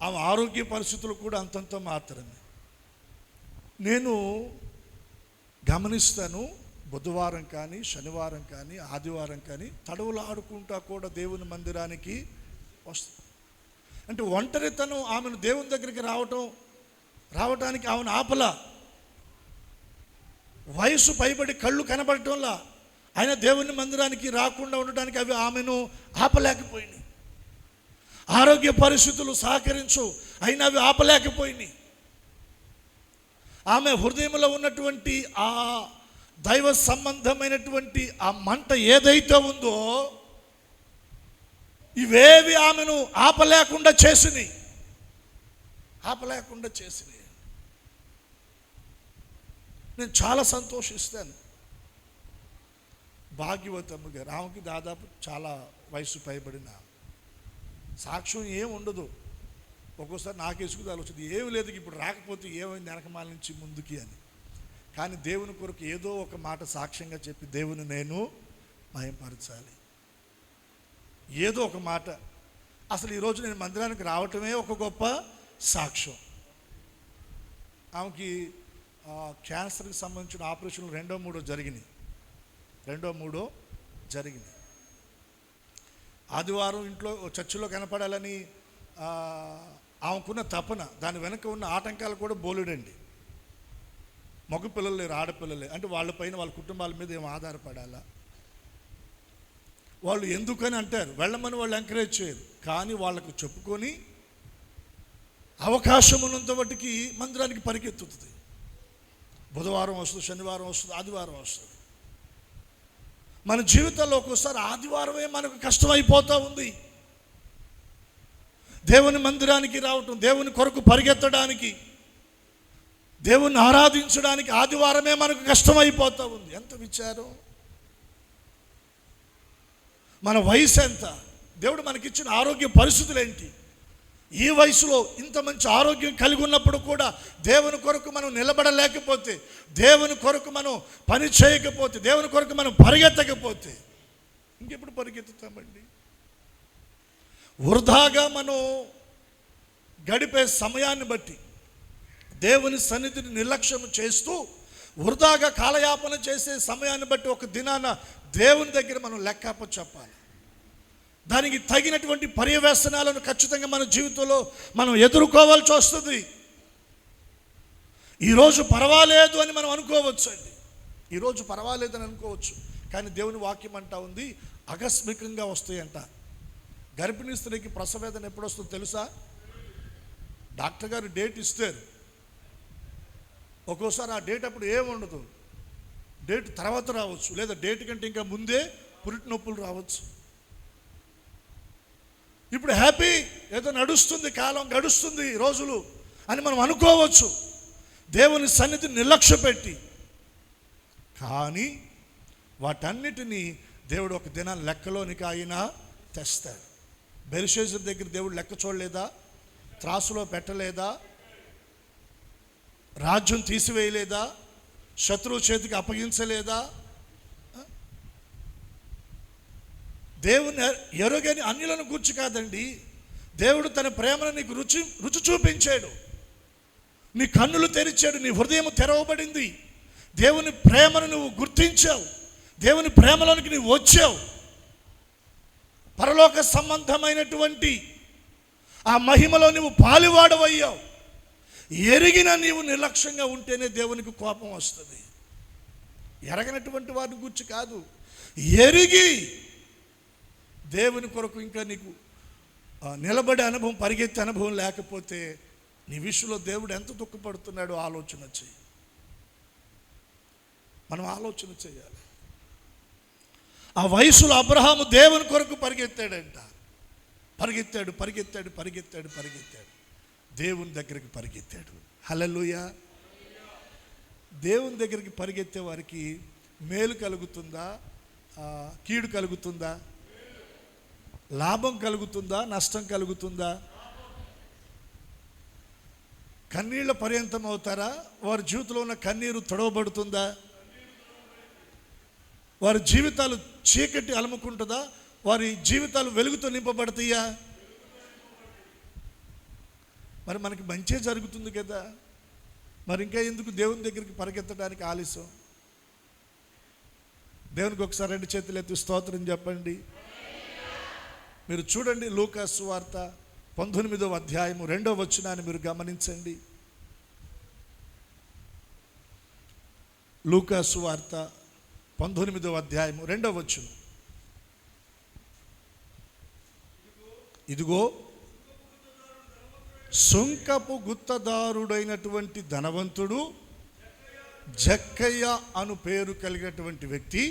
ఆమె ఆరోగ్య పరిస్థితులు కూడా అంతంత మాత్రమే. నేను గమనిస్తాను, బుధవారం కానీ, శనివారం కానీ, ఆదివారం కానీ తడవులు ఆడుకుంటా కూడా దేవుని మందిరానికి వస్తుంది. అంటే ఒంటరితనం ఆమెను దేవుని దగ్గరికి రావటానికి ఆమెను ఆపల. వయసు పైబడి కళ్ళు కనబడటంలా ఆయన దేవుని మందిరానికి రాకుండా ఉండటానికి అవి ఆమెను ఆపలేకపోయినాయి. ఆరోగ్య పరిస్థితులు సహకరించు అయినా అవి ఆపలేకపోయినాయి. ఆమె హృదయంలో ఉన్నటువంటి ఆ దైవ సంబంధమైనటువంటి ఆ మంట ఏదైతే ఉందో ఇవేవి ఆమెను ఆపలేకుండా చేసినాయి. నేను చాలా సంతోషిస్తాను. భాగ్యవతమ్మ గారు, ఆమెకి దాదాపు చాలా వయసు పైబడిన, సాక్ష్యం ఏం ఉండదు. ఒక్కోసారి నాకు ఎసుకుదాలు వచ్చింది, ఏమి లేదు ఇప్పుడు రాకపోతే ఏమైంది వెనకమాల నుంచి ముందుకి అని. కానీ దేవుని కొరకు ఏదో ఒక మాట సాక్ష్యంగా చెప్పి దేవుని నేను మహిమపరచాలి. ఏదో ఒక మాట. అసలు ఈరోజు నేను మందిరానికి రావటమే ఒక గొప్ప సాక్ష్యం. ఆమెకి క్యాన్సర్కి సంబంధించిన ఆపరేషన్లు రెండో మూడో జరిగినాయి. ఆదివారం ఇంట్లో చర్చిలో కనపడాలని ఆమెకున్న తపన, దాని వెనక ఉన్న ఆటంకాలు కూడా బోలెడండి. మగ పిల్లలు లేరు, ఆడపిల్లలే. అంటే వాళ్ళపైన వాళ్ళ కుటుంబాల మీద ఏం ఆధారపడాలా? వాళ్ళు ఎందుకని అంటారు, వెళ్ళమని వాళ్ళు ఎంకరేజ్ చేయరు. కానీ వాళ్ళకు చెప్పుకొని అవకాశం ఉన్నంత వాటికి మందిరానికి పరిగెత్తుతుంది. బుధవారం వస్తుంది, శనివారం వస్తుంది, ఆదివారం వస్తుంది. మన జీవితంలో ఒక్కోసారి ఆదివారమే మనకు కష్టమైపోతూ ఉంది. దేవుని మందిరానికి రావటం, దేవుని కొరకు పరిగెత్తడానికి, దేవుని ఆరాధించడానికి ఆదివారమే మనకు కష్టమైపోతూ ఉంది. ఎంత విచారం! మన వయసు ఎంత, దేవుడు మనకిచ్చిన ఆరోగ్య పరిస్థితులు ఏంటి? ఈ వయసులో ఇంత మంచి ఆరోగ్యం కలిగి ఉన్నప్పుడు కూడా దేవుని కొరకు మనం నిలబడలేకపోతే, దేవుని కొరకు మనం పని చేయకపోతే, దేవుని కొరకు మనం పరిగెత్తకపోతే ఇంకెప్పుడు పరిగెత్తుతామండి? వృధాగా మనం గడిపే సమయాన్ని బట్టి, దేవుని సన్నిధిని నిర్లక్ష్యం చేస్తూ వృధాగా కాలయాపన చేసే సమయాన్ని బట్టి ఒక దినాన దేవుని దగ్గర మనం లెక్కప్ప చెప్పాలి. దానికి తగినటువంటి పర్యవేక్షణాలను ఖచ్చితంగా మన జీవితంలో మనం ఎదుర్కోవాల్సి వస్తుంది. ఈరోజు పర్వాలేదు అని మనం అనుకోవచ్చు అండి, ఈరోజు పర్వాలేదని అనుకోవచ్చు. కానీ దేవుని వాక్యం అంటా ఉంది, ఆకస్మికంగా వస్తాయంట. గర్భిణీ స్త్రీకి ప్రసవేదన ఎప్పుడు వస్తుందో తెలుసా? డాక్టర్ గారు డేట్ ఇస్తారు. ఒక్కోసారి ఆ డేట్ అప్పుడు ఏముండదు, డేట్ తర్వాత రావచ్చు, లేదా డేట్ కంటే ఇంకా ముందే పురిటి నొప్పులు రావచ్చు. ఇప్పుడు హ్యాపీ, ఏదో నడుస్తుంది, కాలం గడుస్తుంది, రోజులు అని మనం అనుకోవచ్చు దేవుని సన్నిధిని నిర్లక్ష్య పెట్టి. కానీ వాటన్నిటినీ దేవుడు ఒక దినాన్ని లెక్కలోనికి ఆయన తెస్తాడు. బెల్షెజర్ దగ్గర దేవుడు లెక్క చూడలేదా? త్రాసులో పెట్టలేదా? రాజ్యం తీసివేయలేదా? శత్రువు చేతికి అప్పగించలేదా? దేవుని ఎరుగని అన్యులను గూర్చి కాదండి, దేవుడు తన ప్రేమను నీకు రుచి చూపించాడు. నీ కన్నులు తెరిచాడు, నీ హృదయం తెరవబడింది. దేవుని ప్రేమను నువ్వు గుర్తించావు, దేవుని ప్రేమలోనికి నువ్వు వచ్చావు. పరలోక సంబంధమైనటువంటి ఆ మహిమలో నువ్వు పాలువాడవయ్యావు. ఎరిగిన నీవు నిర్లక్ష్యంగా ఉంటేనే దేవునికి కోపం వస్తుంది. ఎరగనటువంటి వారిని గురించి కాదు, ఎరిగి దేవుని కొరకు ఇంకా నీకు నిలబడే అనుభవం, పరిగెత్తే అనుభవం లేకపోతే నీ విషయంలో దేవుడు ఎంత దుఃఖపడుతున్నాడో ఆలోచన చెయ్యి. మనం ఆలోచన చేయాలి. ఆ వయసులో అబ్రహాము దేవుని కొరకు పరిగెత్తాడంట. పరిగెత్తాడు. దేవుని దగ్గరికి పరిగెత్తాడు. హల్లెలూయా. దేవుని దగ్గరికి పరిగెత్తే వారికి మేలు కలుగుతుందా, కీడు కలుగుతుందా, లాభం కలుగుతుందా, నష్టం కలుగుతుందా? కన్నీళ్ల పర్యంతం అవుతారా? వారి జీవితంలో ఉన్న కన్నీరు తొడవబడుతుందా? వారి జీవితాలు చీకటి అలుముకుంటుందా? వారి జీవితాలు వెలుగుతో నింపబడతాయా? మరి మనకి మంచే జరుగుతుంది కదా, మరి ఇంకా ఎందుకు దేవుని దగ్గరికి పరిగెత్తడానికి ఆలస్యం? దేవునికి ఒకసారి 2 చేతులు ఎత్తి స్తోత్రం చెప్పండి. మీరు చూడండి, లూకా సువార్త 19వ అధ్యాయము 2వ వచనాన్ని మీరు గమనించండి. లూకా సువార్త 19వ అధ్యాయము 2వ వచనం. ఇదిగో సుంకపు గుత్తదారుడైనటువంటి ధనవంతుడు జక్కయ్య అను పేరు కలిగినటువంటి వ్యక్తి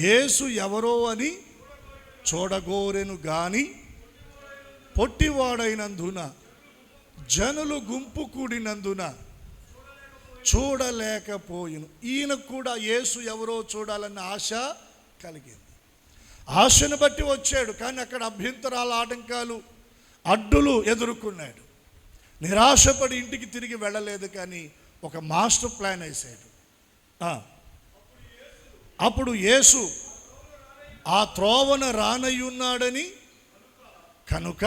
యేసు ఎవరో అని చూడగోరెను గాని పొట్టివాడైనందున జనులు గుంపు కూడినందున చూడలేకపోయిను. ఈయనకు కూడా యేసు ఎవరో చూడాలన్న ఆశ కలిగింది. ఆశను బట్టి వచ్చాడు, కానీ అక్కడ అభ్యంతరాల, ఆటంకాలు, అడ్డులు ఎదుర్కొన్నాడు. నిరాశపడి ఇంటికి తిరిగి వెళ్ళలేదు, కానీ ఒక మాస్టర్ ప్లాన్ వేసాడు. అప్పుడు యేసు ఆ త్రోవన రానయ్యున్నాడని కనుక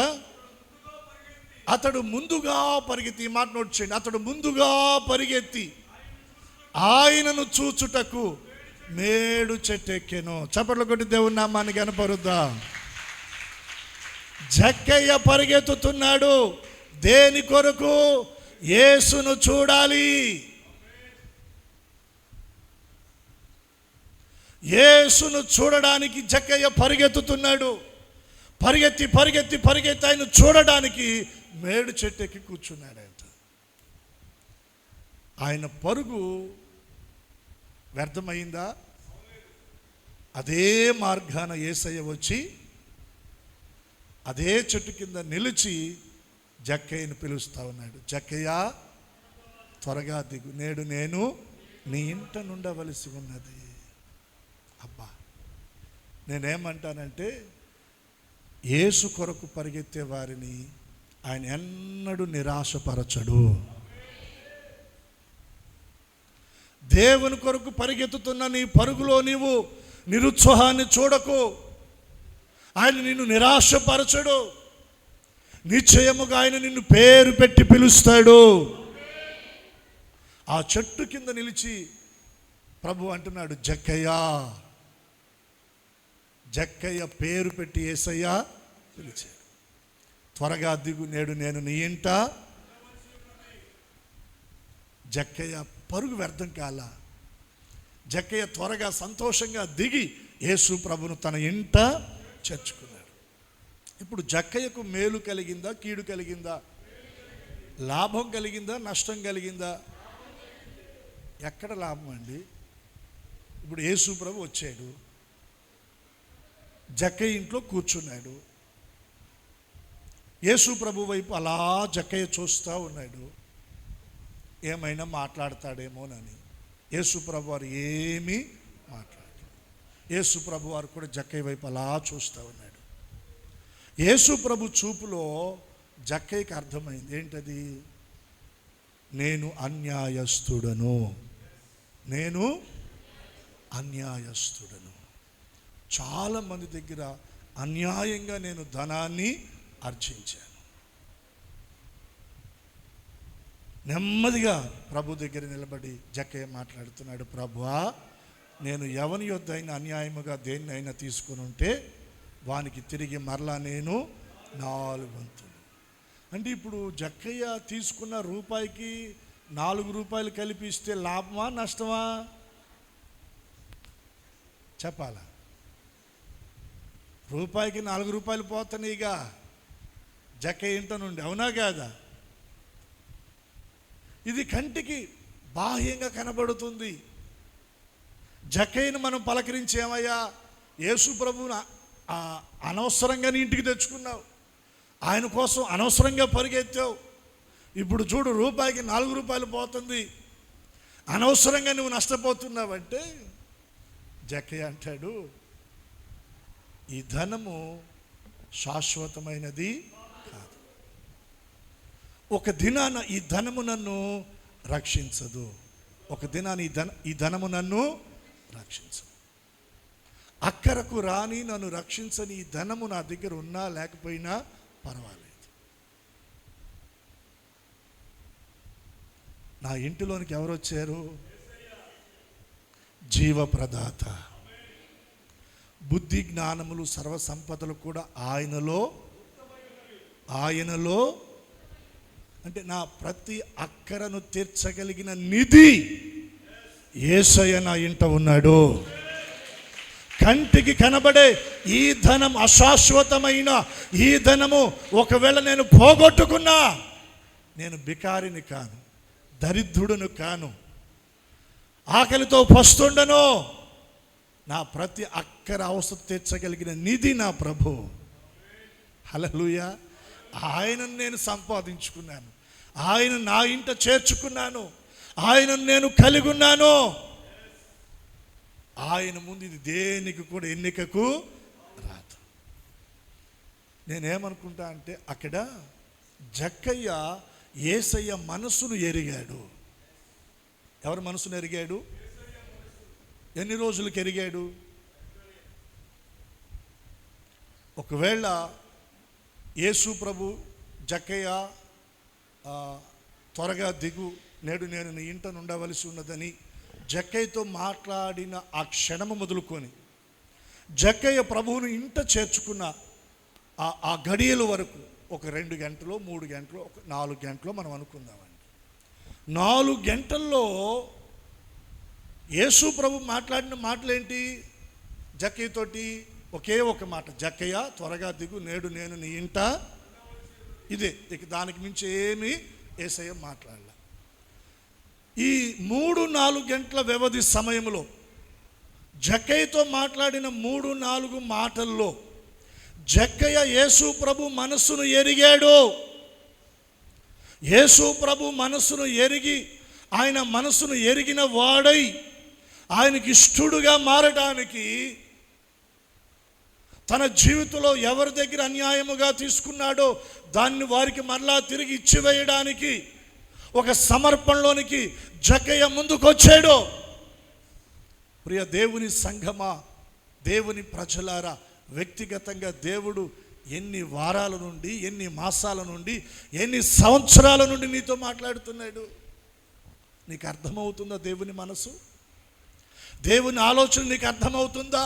అతడు ముందుగా పరిగెత్తి, ఈ మాట నోట్ చేయండి, అతడు ముందుగా పరిగెత్తి ఆయనను చూచుటకు మేడు చెట్టెక్కెను. చప్పట్లు కొట్టి దేవుని నామాన్ని కనపరుద్దాం. జక్కయ్య పరిగెత్తుతున్నాడు. దేని కొరకు? యేసును చూడాలి. యేసును చూడడానికి జక్కయ్య పరిగెత్తుతున్నాడు. పరిగెత్తి ఆయన చూడడానికి మేడు చెట్టెక్కి కూర్చున్నాడంట. ఆయన పరుగు వ్యర్థమైందా? అదే మార్గాన యేసయ్య వచ్చి అదే చెట్టు కింద నిలిచి జక్కయ్యను పిలుస్తా ఉన్నాడు. జక్కయ్య, త్వరగా దిగు, నేడు నేను నీ ఇంట నుండవలసి ఉన్నది. అబ్బా, నేనేమంటానంటే, యేసు కొరకు పరిగెత్తే వారిని ఆయన ఎన్నడూ నిరాశపరచడు. దేవుని కొరకు పరిగెత్తుతున్న నీ పరుగులో నీవు నిరుత్సాహాన్ని చూడకు. ఆయన నిన్ను నిరాశపరచడు. నిశ్చయముగా ఆయన నిన్ను పేరు పెట్టి పిలుస్తాడు. ఆ చెట్టు కింద నిలిచి ప్రభు అంటున్నాడు, జక్కయ్య పేరు పెట్టి యేసయ్య పిలిచాడు. త్వరగా దిగు, నేడు నేను నీ ఇంట. జక్కయ్య పరుగు వ్యర్థం కాల. జక్కయ్య త్వరగా సంతోషంగా దిగి యేసు ప్రభును తన ఇంట చేర్చుకున్నాడు. ఇప్పుడు జక్కయ్యకు మేలు కలిగిందా, కీడు కలిగిందా? లాభం కలిగిందా, నష్టం కలిగిందా? ఎక్కడ లాభం అండి? ఇప్పుడు యేసు ప్రభు వచ్చాడు, జక్కయ్య ఇంట్లో కూర్చున్నాడు. యేసు ప్రభు వైపు అలా జక్కయ్య చూస్తూ ఉన్నాడు, ఏమైనా మాట్లాడతాడేమోనని. యేసు ప్రభు వారు ఏమీ మాట్లాడారు. యేసు ప్రభు వారు కూడా జక్కయ్య వైపు అలా చూస్తూ ఉన్నాడు. యేసు ప్రభు చూపులో జక్కయ్యకి అర్థమైంది. ఏంటది? నేను అన్యాయస్తుడను. చాలామంది దగ్గర అన్యాయంగా నేను ధనాన్ని ఆర్జించాను. నెమ్మదిగా ప్రభు దగ్గర నిలబడి జక్కయ్య మాట్లాడుతున్నాడు, ప్రభువా, నేను ఎవని యొద్ద అయినా అన్యాయముగా దేన్నైనా తీసుకుని ఉంటే వానికి తిరిగి మరలా నేను 4 వంతులు. అంటే ఇప్పుడు జక్కయ్య తీసుకున్న రూపాయికి 4 రూపాయలు కలిపి ఇస్తే లాభమా, నష్టమా? చెప్పాలా? రూపాయికి 4 రూపాయలు పోతున్నాయిగా జక్కయ్య ఇంట నుండి, అవునా కాదా? ఇది కంటికి బాహ్యంగా కనబడుతుంది, జక్కయ్యను మనం పలకరించేమయ్యా, యేసు ప్రభువును అనవసరంగా నీ ఇంటికి తెచ్చుకున్నావు, ఆయన కోసం అనవసరంగా పరిగెత్తావు, ఇప్పుడు చూడు రూపాయికి 4 రూపాయలు పోతుంది, అనవసరంగా నువ్వు నష్టపోతున్నావంటే జక్కయ్య అంటాడు, ఈ ధనము శాశ్వతమైనది కాదు. ఒక దినాన ఈ ధనము నన్ను రక్షించదు, ఒక దినాన ఈ ధనము నన్ను రక్షించదు. అక్కరకు రాని నన్ను రక్షించని ఈ ధనము నా దగ్గర ఉన్నా లేకపోయినా పర్వాలేదు. నా ఇంటిలోనికి ఎవరు వచ్చారు? జీవప్రదాత. బుద్ధి జ్ఞానములు సర్వ సంపదలు కూడా ఆయనలో అంటే నా ప్రతి అక్కరను తీర్చగలిగిన నిధి యేసయ్య నా ఇంట ఉన్నాడు. కంటికి కనబడే ఈ ధనం అశాశ్వతమైన ఈ ధనము ఒకవేళ నేను పోగొట్టుకున్నా నేను బికారిని కాను, దరిద్రుడును కాను, ఆకలితో పస్తుండను. నా ప్రతి అక్కర అవసరం తీర్చగలిగిన నిధి నా ప్రభు. హల్లెలూయా. ఆయనను నేను సంపాదించుకున్నాను, ఆయన నా ఇంట చేర్చుకున్నాను, ఆయనను నేను కలిగి ఉన్నాను. ఆయన ముందు ఇది దేనికి కూడా ఎన్నికకు రాదు. నేనేమనుకుంటా అంటే అక్కడ జక్కయ్య యేసయ్య మనసును ఎరిగాడు. ఎవరి మనసును ఎరిగాడు? ఎన్ని రోజులకు ఎరిగాడు? ఒకవేళ యేసు ప్రభు జక్కయ్య త్వరగా దిగు, నేడు నేను నీ ఇంట ఉండవలసి ఉన్నదని జక్కయ్యతో మాట్లాడిన ఆ క్షణము మొదలుకొని జక్కయ్య ప్రభువును ఇంట చేర్చుకున్న ఆ గడియల వరకు ఒక 2 గంటలో 3 గంటలో ఒక 4 గంటలో మనం అనుకుందామండి. 4 గంటల్లో యేసు ప్రభు మాట్లాడిన మాటలేంటి? జక్కయ్యతోటి ఒకే ఒక మాట, జక్కయ్య త్వరగా దిగు, నేడు నేను నీ ఇంట. ఇదే, ఇక దానికి మించి ఏమీ యేసయ్య మాట్లాడలే. ఈ 3-4 గంటల వ్యవధి సమయంలో జక్కయ్యతో మాట్లాడిన 3-4 మాటల్లో జక్కయ్య యేసు ప్రభు మనస్సును ఎరిగాడు. యేసు ప్రభు మనస్సును ఎరిగి ఆయన మనస్సును ఎరిగిన వాడై ఆయనకి ఇష్టడుగా మారడానికి తన జీవితంలో ఎవరి దగ్గర అన్యాయముగా తీసుకున్నాడో దాన్ని వారికి మరలా తిరిగి ఇచ్చివేయడానికి ఒక సమర్పణలోనికి జక్కయ్య ముందుకొచ్చాడు. ప్రియ దేవుని సంఘమా, దేవుని ప్రజలారా, వ్యక్తిగతంగా దేవుడు ఎన్ని వారాల నుండి, ఎన్ని మాసాల నుండి, ఎన్ని సంవత్సరాల నుండి నీతో మాట్లాడుతున్నాడు. నీకు అర్థమవుతుందా దేవుని మనసు? దేవుని ఆలోచన నీకు అర్థమవుతుందా?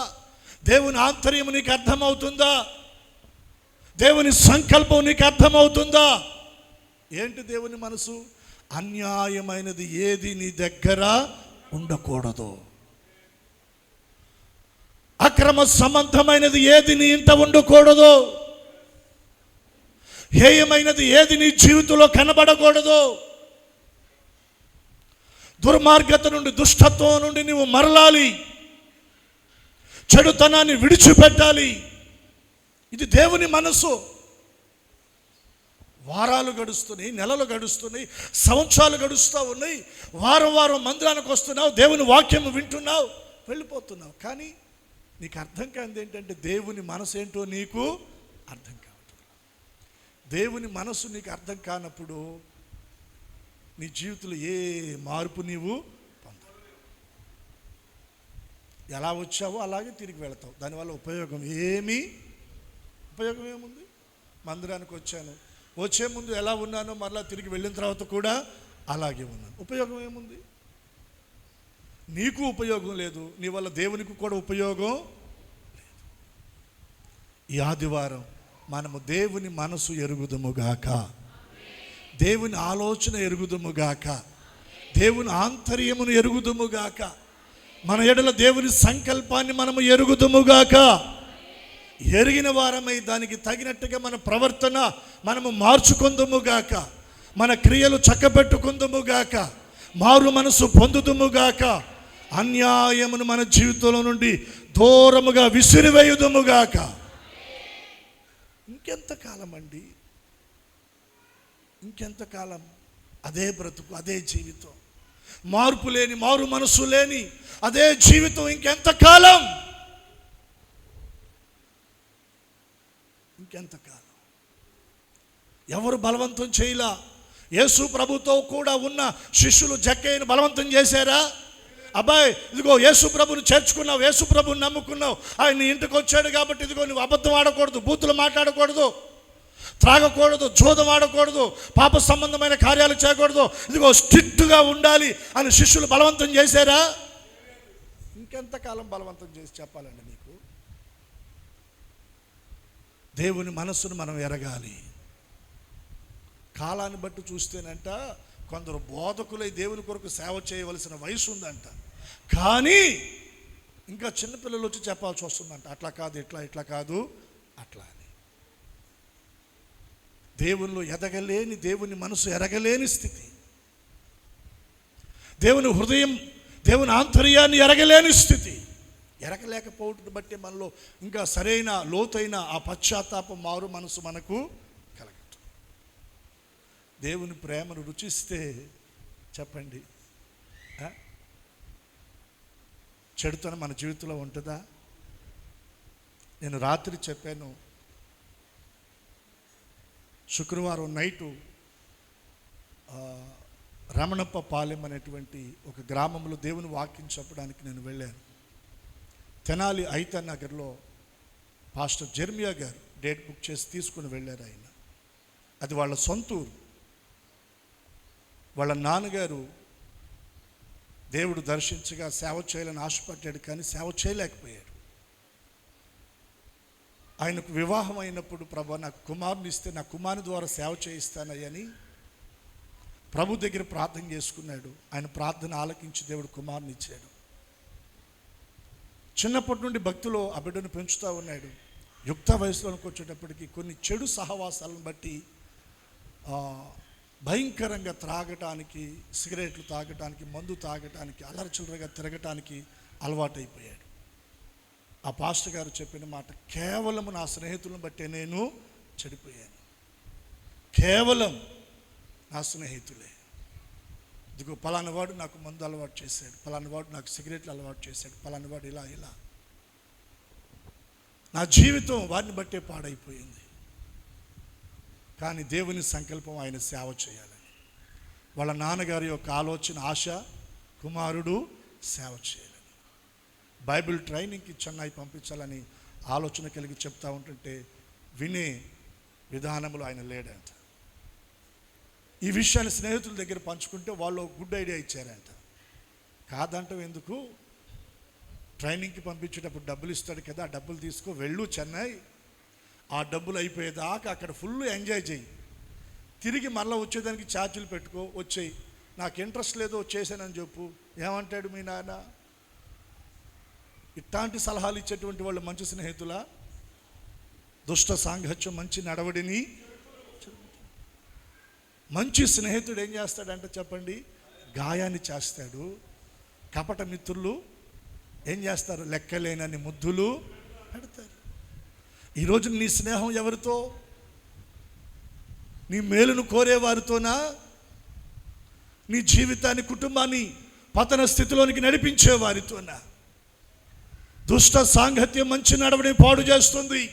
దేవుని ఆంతర్యం నీకు అర్థమవుతుందా? దేవుని సంకల్పం నీకు అర్థమవుతుందా? ఏంటి దేవుని మనసు? అన్యాయమైనది ఏది నీ దగ్గర ఉండకూడదు, అక్రమ సంబంధమైనది ఏది నీ ఇంట ఉండకూడదు, హేయమైనది ఏది నీ జీవితంలో కనబడకూడదు. దుర్మార్గత నుండి, దుష్టత్వం నుండి నువ్వు మరలాలి, చెడుతనాన్ని విడిచిపెట్టాలి. ఇది దేవుని మనసు. వారాలు గడుస్తున్నాయి, నెలలు గడుస్తున్నాయి, సంవత్సరాలు గడుస్తూ ఉన్నాయి. వారం వారం మందిరానికి వస్తున్నావు, దేవుని వాక్యం వింటున్నావు, వెళ్ళిపోతున్నావు. కానీ నీకు అర్థం కానిది ఏంటంటే దేవుని మనసు ఏంటో నీకు అర్థం కావట్లేదు. దేవుని మనసు నీకు అర్థం కానప్పుడు నీ జీవితంలో ఏ మార్పు నీవు పొందవు. ఎలా వచ్చావో అలాగే తిరిగి వెళతావు. దానివల్ల ఉపయోగం ఏముంది? మందిరానికి వచ్చాను, వచ్చే ముందు ఎలా ఉన్నానో మరలా తిరిగి వెళ్ళిన తర్వాత కూడా అలాగే ఉన్నాను. ఉపయోగం ఏముంది? నీకు ఉపయోగం లేదు, నీ వల్ల దేవునికి కూడా ఉపయోగం లేదు. ఈ ఆదివారం మనము దేవుని మనసు ఎరుగుదుముగాక, దేవుని ఆలోచన ఎరుగుదుముగాక, దేవుని ఆంతర్యమును ఎరుగుదుముగాక, మన ఎడల దేవుని సంకల్పాన్ని మనము ఎరుగుదుముగాక. ఎరిగిన వారమై దానికి తగినట్టుగా మన ప్రవర్తన మనము మార్చుకుందుముగాక, మన క్రియలు చక్కబెట్టుకుందుముగాక, మారు మనసు పొందుదుముగాక, అన్యాయమును మన జీవితంలో నుండి దూరముగా విసిరివేయుదుముగాక. ఇంకెంతకాలం అండి, ఇంకెంతకాలం అదే బ్రతుకు, అదే జీవితం, మార్పు లేని, మారు మనసు లేని అదే జీవితం ఇంకెంతకాలం? ఇంకెంతకాలం? ఎవరు బలవంతం చేయలా. యేసు ప్రభుతో కూడా ఉన్న శిష్యులు జక్కయ్యను బలవంతం చేశారా? అబ్బాయి ఇదిగో యేసు ప్రభుని చేర్చుకున్నావు, యేసు ప్రభుని నమ్ముకున్నావు, ఆయన ఇంటికి వచ్చాడు కాబట్టి ఇదిగో నువ్వు అబద్ధం ఆడకూడదు, బూతులు మాట్లాడకూడదు, త్రాగకూడదు, జూదం ఆడకూడదు, పాప సంబంధమైన కార్యాలు చేయకూడదు, ఇదిగో స్ట్రిక్ట్గా ఉండాలి అని శిష్యులు బలవంతం చేశారా? ఇంకెంతకాలం బలవంతం చేసి చెప్పాలండి మీకు? దేవుని మనస్సును మనం ఎరగాలి. కాలాన్ని బట్టి చూస్తేనంట కొందరు బోధకులై దేవుని కొరకు సేవ చేయవలసిన వయసు ఉందంట, కానీ ఇంకా చిన్నపిల్లలు వచ్చి చెప్పాల్సి వస్తుందంట, అట్లా కాదు, ఇట్లా కాదు, అట్లా అని. దేవునిలో ఎదగలేని, దేవుని మనసు ఎరగలేని స్థితి, దేవుని హృదయం, దేవుని ఆంతర్యాన్ని ఎరగలేని స్థితి. ఎరగలేకపోవడం బట్టి మనలో ఇంకా సరైన లోతైన ఆ పశ్చాత్తాపం, మారు మనసు మనకు కలగదు. దేవుని ప్రేమను రుచిస్తే చెప్పండి, చెడుతనం మన జీవితంలో ఉంటుందా? నేను రాత్రి చెప్పాను, శుక్రవారం నైటు రమణప్ప పాలెం అనేటువంటి ఒక గ్రామంలో దేవుని వాక్యం చెప్పడానికి నేను వెళ్ళాను. తెనాలి ఐతా నగర్లో పాస్టర్ జెర్మియా గారు డేట్ బుక్ చేసి తీసుకుని వెళ్ళారు. ఆయన అది వాళ్ళ సొంతూరు. వాళ్ళ నాన్నగారు దేవుడు దర్శించగా సేవ చేయాలని ఆశపడ్డాడు, కానీ సేవ చేయలేకపోయాడు. ఆయనకు వివాహం అయినప్పుడు, ప్రభు నాకు కుమారుని ఇస్తే నా కుమారుని ద్వారా సేవ చేయిస్తానని ప్రభు దగ్గర ప్రార్థన చేసుకున్నాడు. ఆయన ప్రార్థన ఆలకించి దేవుడు కుమారుని ఇచ్చాడు. చిన్నప్పటి నుండి భక్తిలో ఆ బిడ్డను పెంచుతూ ఉన్నాడు. యుక్త వయసులోకి వచ్చేటప్పటికి కొన్ని చెడు సహవాసాలను బట్టి భయంకరంగా త్రాగటానికి, సిగరెట్లు తాగటానికి, మందు తాగటానికి, అల్లరచిల్లరగా తిరగటానికి అలవాటైపోయాడు. ఆ పాస్టర్ గారు చెప్పిన మాట, కేవలం నా స్నేహితులను బట్టే నేను చెడిపోయాను, కేవలం నా స్నేహితులే. ఇదిగో పలానా వాడు నాకు మందు అలవాటు చేశాడు, పలానా వాడు నాకు సిగరెట్లు అలవాటు చేశాడు, పలానా వాడు ఇలా ఇలా, నా జీవితం వారిని బట్టే పాడైపోయింది. కానీ దేవుని సంకల్పం ఆయన సేవ చేయాలని. వాళ్ళ నాన్నగారి యొక్క ఆలోచన, ఆశ, కుమారుడు సేవ చేయాలని, బైబిల్ ట్రైనింగ్కి చెన్నై పంపించాలని ఆలోచన కలిగి చెప్తా ఉంటుంటే వినే విధానంలో ఆయన లేడంట. ఈ విషయాన్ని స్నేహితుల దగ్గర పంచుకుంటే వాళ్ళు గుడ్ ఐడియా ఇచ్చారంట. కాదంటాం ఎందుకు, ట్రైనింగ్కి పంపించేటప్పుడు డబ్బులు ఇస్తాడు కదా, ఆ డబ్బులు తీసుకో, వెళ్ళు చెన్నై, ఆ డబ్బులు అయిపోయేదాకా అక్కడ ఫుల్ ఎంజాయ్ చేయి, తిరిగి మళ్ళీ వచ్చేదానికి ఛార్జీలు పెట్టుకో, వచ్చేయి, నాకు ఇంట్రెస్ట్ లేదో వచ్చేసానని చెప్పు. ఏమంటాడు మీ నాన్న? ఇట్లాంటి సలహాలు ఇచ్చేటువంటి వాళ్ళు మంచి స్నేహితులా? దుష్ట సాంగత్యం మంచి నడవడిని. మంచి స్నేహితుడు ఏం చేస్తాడంటే చెప్పండి, గాయాన్ని చేస్తాడు. కపట మిత్రులు ఏం చేస్తారు? లెక్కలేనన్ని ముద్దులు పెడతారు. ఈరోజు నీ స్నేహం ఎవరితో? నీ మేలును కోరేవారితోనా? నీ జీవితాన్ని, కుటుంబాన్ని పతన స్థితిలోనికి నడిపించే వారితోనా? దుష్ట సాంగత్యం మంచి నడవడిని పాడు చేస్తుంది.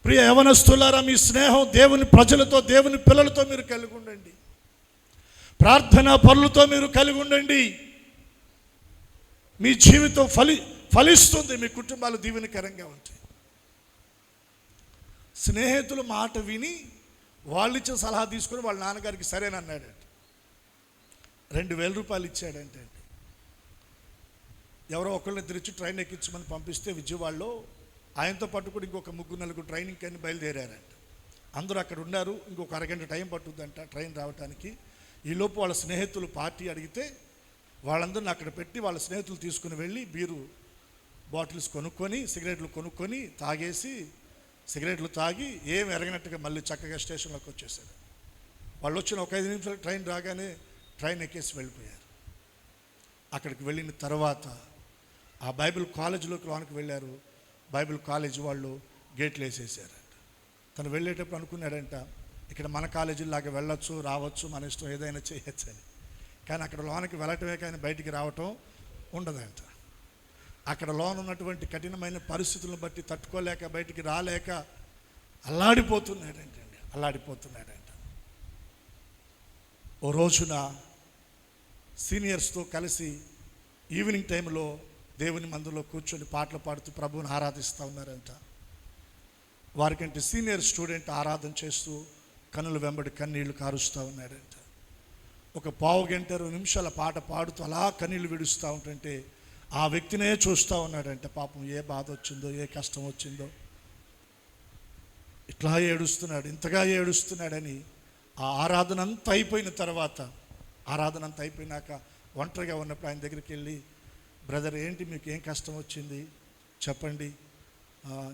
ప్రియ యవనస్తులారా, మీ స్నేహం దేవుని ప్రజలతో, దేవుని పిల్లలతో మీరు కలిగి ఉండండి. ప్రార్థనా పరులతో మీరు కలిగి ఉండండి. మీ జీవితం ఫలిస్తుంది, మీ కుటుంబాలు దీవెనకరంగా ఉంటాయి. స్నేహితుల మాట విని వాళ్ళు ఇచ్చిన సలహా తీసుకొని వాళ్ళ నాన్నగారికి సరేనన్నాడంట. 2,000 రూపాయలు ఇచ్చాడంటే, ఎవరో ఒకళ్ళని తెరిచి ట్రైన్ ఎక్కించమని పంపిస్తే విజయవాడలో ఆయనతో పాటు కూడా ఇంకొక 3-4 ట్రైనింగ్ అని బయలుదేరారంట. అందరూ అక్కడ ఉన్నారు. ఇంకొక అరగంట టైం పట్టుద్దంట ట్రైన్ రావడానికి. ఈలోపు వాళ్ళ స్నేహితులు పార్టీ అడిగితే వాళ్ళందరిని అక్కడ పెట్టి వాళ్ళ స్నేహితులు తీసుకుని వెళ్ళి బీరు బాటిల్స్ కొనుక్కొని, సిగరెట్లు కొనుక్కొని తాగేసి, సిగరెట్లు తాగి ఏం ఎరగనట్టుగా మళ్ళీ చక్కగా స్టేషన్లోకి వచ్చేసారు. వాళ్ళు వచ్చిన ఒక 5 నిమిషాలు ట్రైన్ రాగానే ట్రైన్ ఎక్కేసి వెళ్ళిపోయారు. అక్కడికి వెళ్ళిన తర్వాత ఆ బైబిల్ కాలేజీలోకి లోనికి వెళ్ళారు. బైబిల్ కాలేజీ వాళ్ళు గేట్లు వేసేసారంట. తను వెళ్ళేటప్పుడు అనుకున్నాడంట, ఇక్కడ మన కాలేజీలాగా వెళ్ళొచ్చు, రావచ్చు, మన ఇష్టం ఏదైనా చేయొచ్చు అని. కానీ అక్కడ లోనికి వెళ్ళటమే కానీ బయటికి రావటం ఉండదంట. అక్కడ లోన ఉన్నటువంటి కఠినమైన పరిస్థితులను బట్టి తట్టుకోలేక బయటికి రాలేక అల్లాడిపోతున్నాడంట. ఓ రోజున సీనియర్స్తో కలిసి ఈవినింగ్ టైంలో దేవుని మందిలో కూర్చొని పాటలు పాడుతూ ప్రభువుని ఆరాధిస్తూ ఉన్నారంట. వారికంటే సీనియర్ స్టూడెంట్ ఆరాధన చేస్తూ కన్నుల వెంబడి కన్నీళ్లు కారుస్తూ ఉన్నాడంట. ఒక పావు గంట 20 నిమిషాల పాట పాడుతూ అలా కన్నీళ్లు విడుస్తూ ఉంటుంటే ఆ వ్యక్తినే చూస్తూ ఉన్నాడంట. పాపం ఏ బాధ వచ్చిందో, ఏ కష్టం వచ్చిందో, ఇట్లా ఏడుస్తున్నాడు, ఇంతగా ఏడుస్తున్నాడని ఆ ఆరాధన అంతా అయిపోయిన తర్వాత, ఆరాధన అంతా అయిపోయినాక ఒంటరిగా ఉన్నప్పుడు ఆయన దగ్గరికి వెళ్ళి, బ్రదర్ ఏంటి మీకు ఏం కష్టం వచ్చింది చెప్పండి,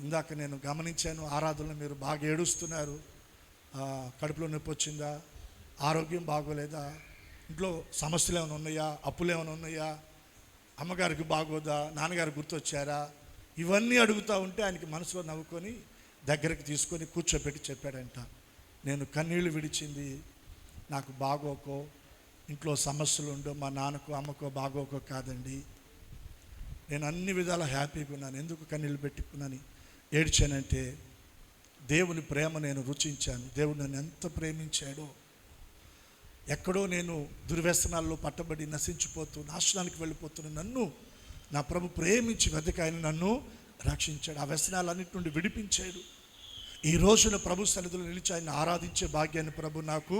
ఇందాక నేను గమనించాను ఆరాధనలో మీరు బాగా ఏడుస్తున్నారు, కడుపులో నొప్పి వచ్చిందా, ఆరోగ్యం బాగోలేదా, ఇంట్లో సమస్యలు ఏమైనా ఉన్నాయా, అప్పులు ఏమైనా ఉన్నాయా, అమ్మగారికి బాగోదా, నాన్నగారు గుర్తొచ్చారా, ఇవన్నీ అడుగుతూ ఉంటే ఆయనకి మనసులో నవ్వుకొని దగ్గరికి తీసుకొని కూర్చోబెట్టి చెప్పాడంట, నేను కన్నీళ్లు విడిచింది నాకు బాగోకో, ఇంట్లో సమస్యలు ఉండో, మా నాన్నకో అమ్మకో బాగోకో కాదండి, నేను అన్ని విధాల హ్యాపీగా ఉన్నాను. ఎందుకు కన్నీళ్ళు పెట్టుకున్నాను ఏడ్చానంటే దేవుని ప్రేమ నేను రుచించాను. దేవుడు నన్ను ఎంత ప్రేమించాడో, ఎక్కడో నేను దుర్వ్యసనాల్లో పట్టబడి నశించిపోతూ నాశనానికి వెళ్ళిపోతున్న నన్ను నా ప్రభు ప్రేమించి వెతకి ఆయన నన్ను రక్షించాడు, ఆ వ్యసనాలన్నిటి నుండి విడిపించాడు. ఈ రోజున ప్రభు సన్నిధిలో నిలిచి ఆయన ఆరాధించే భాగ్యాన్ని ప్రభు నాకు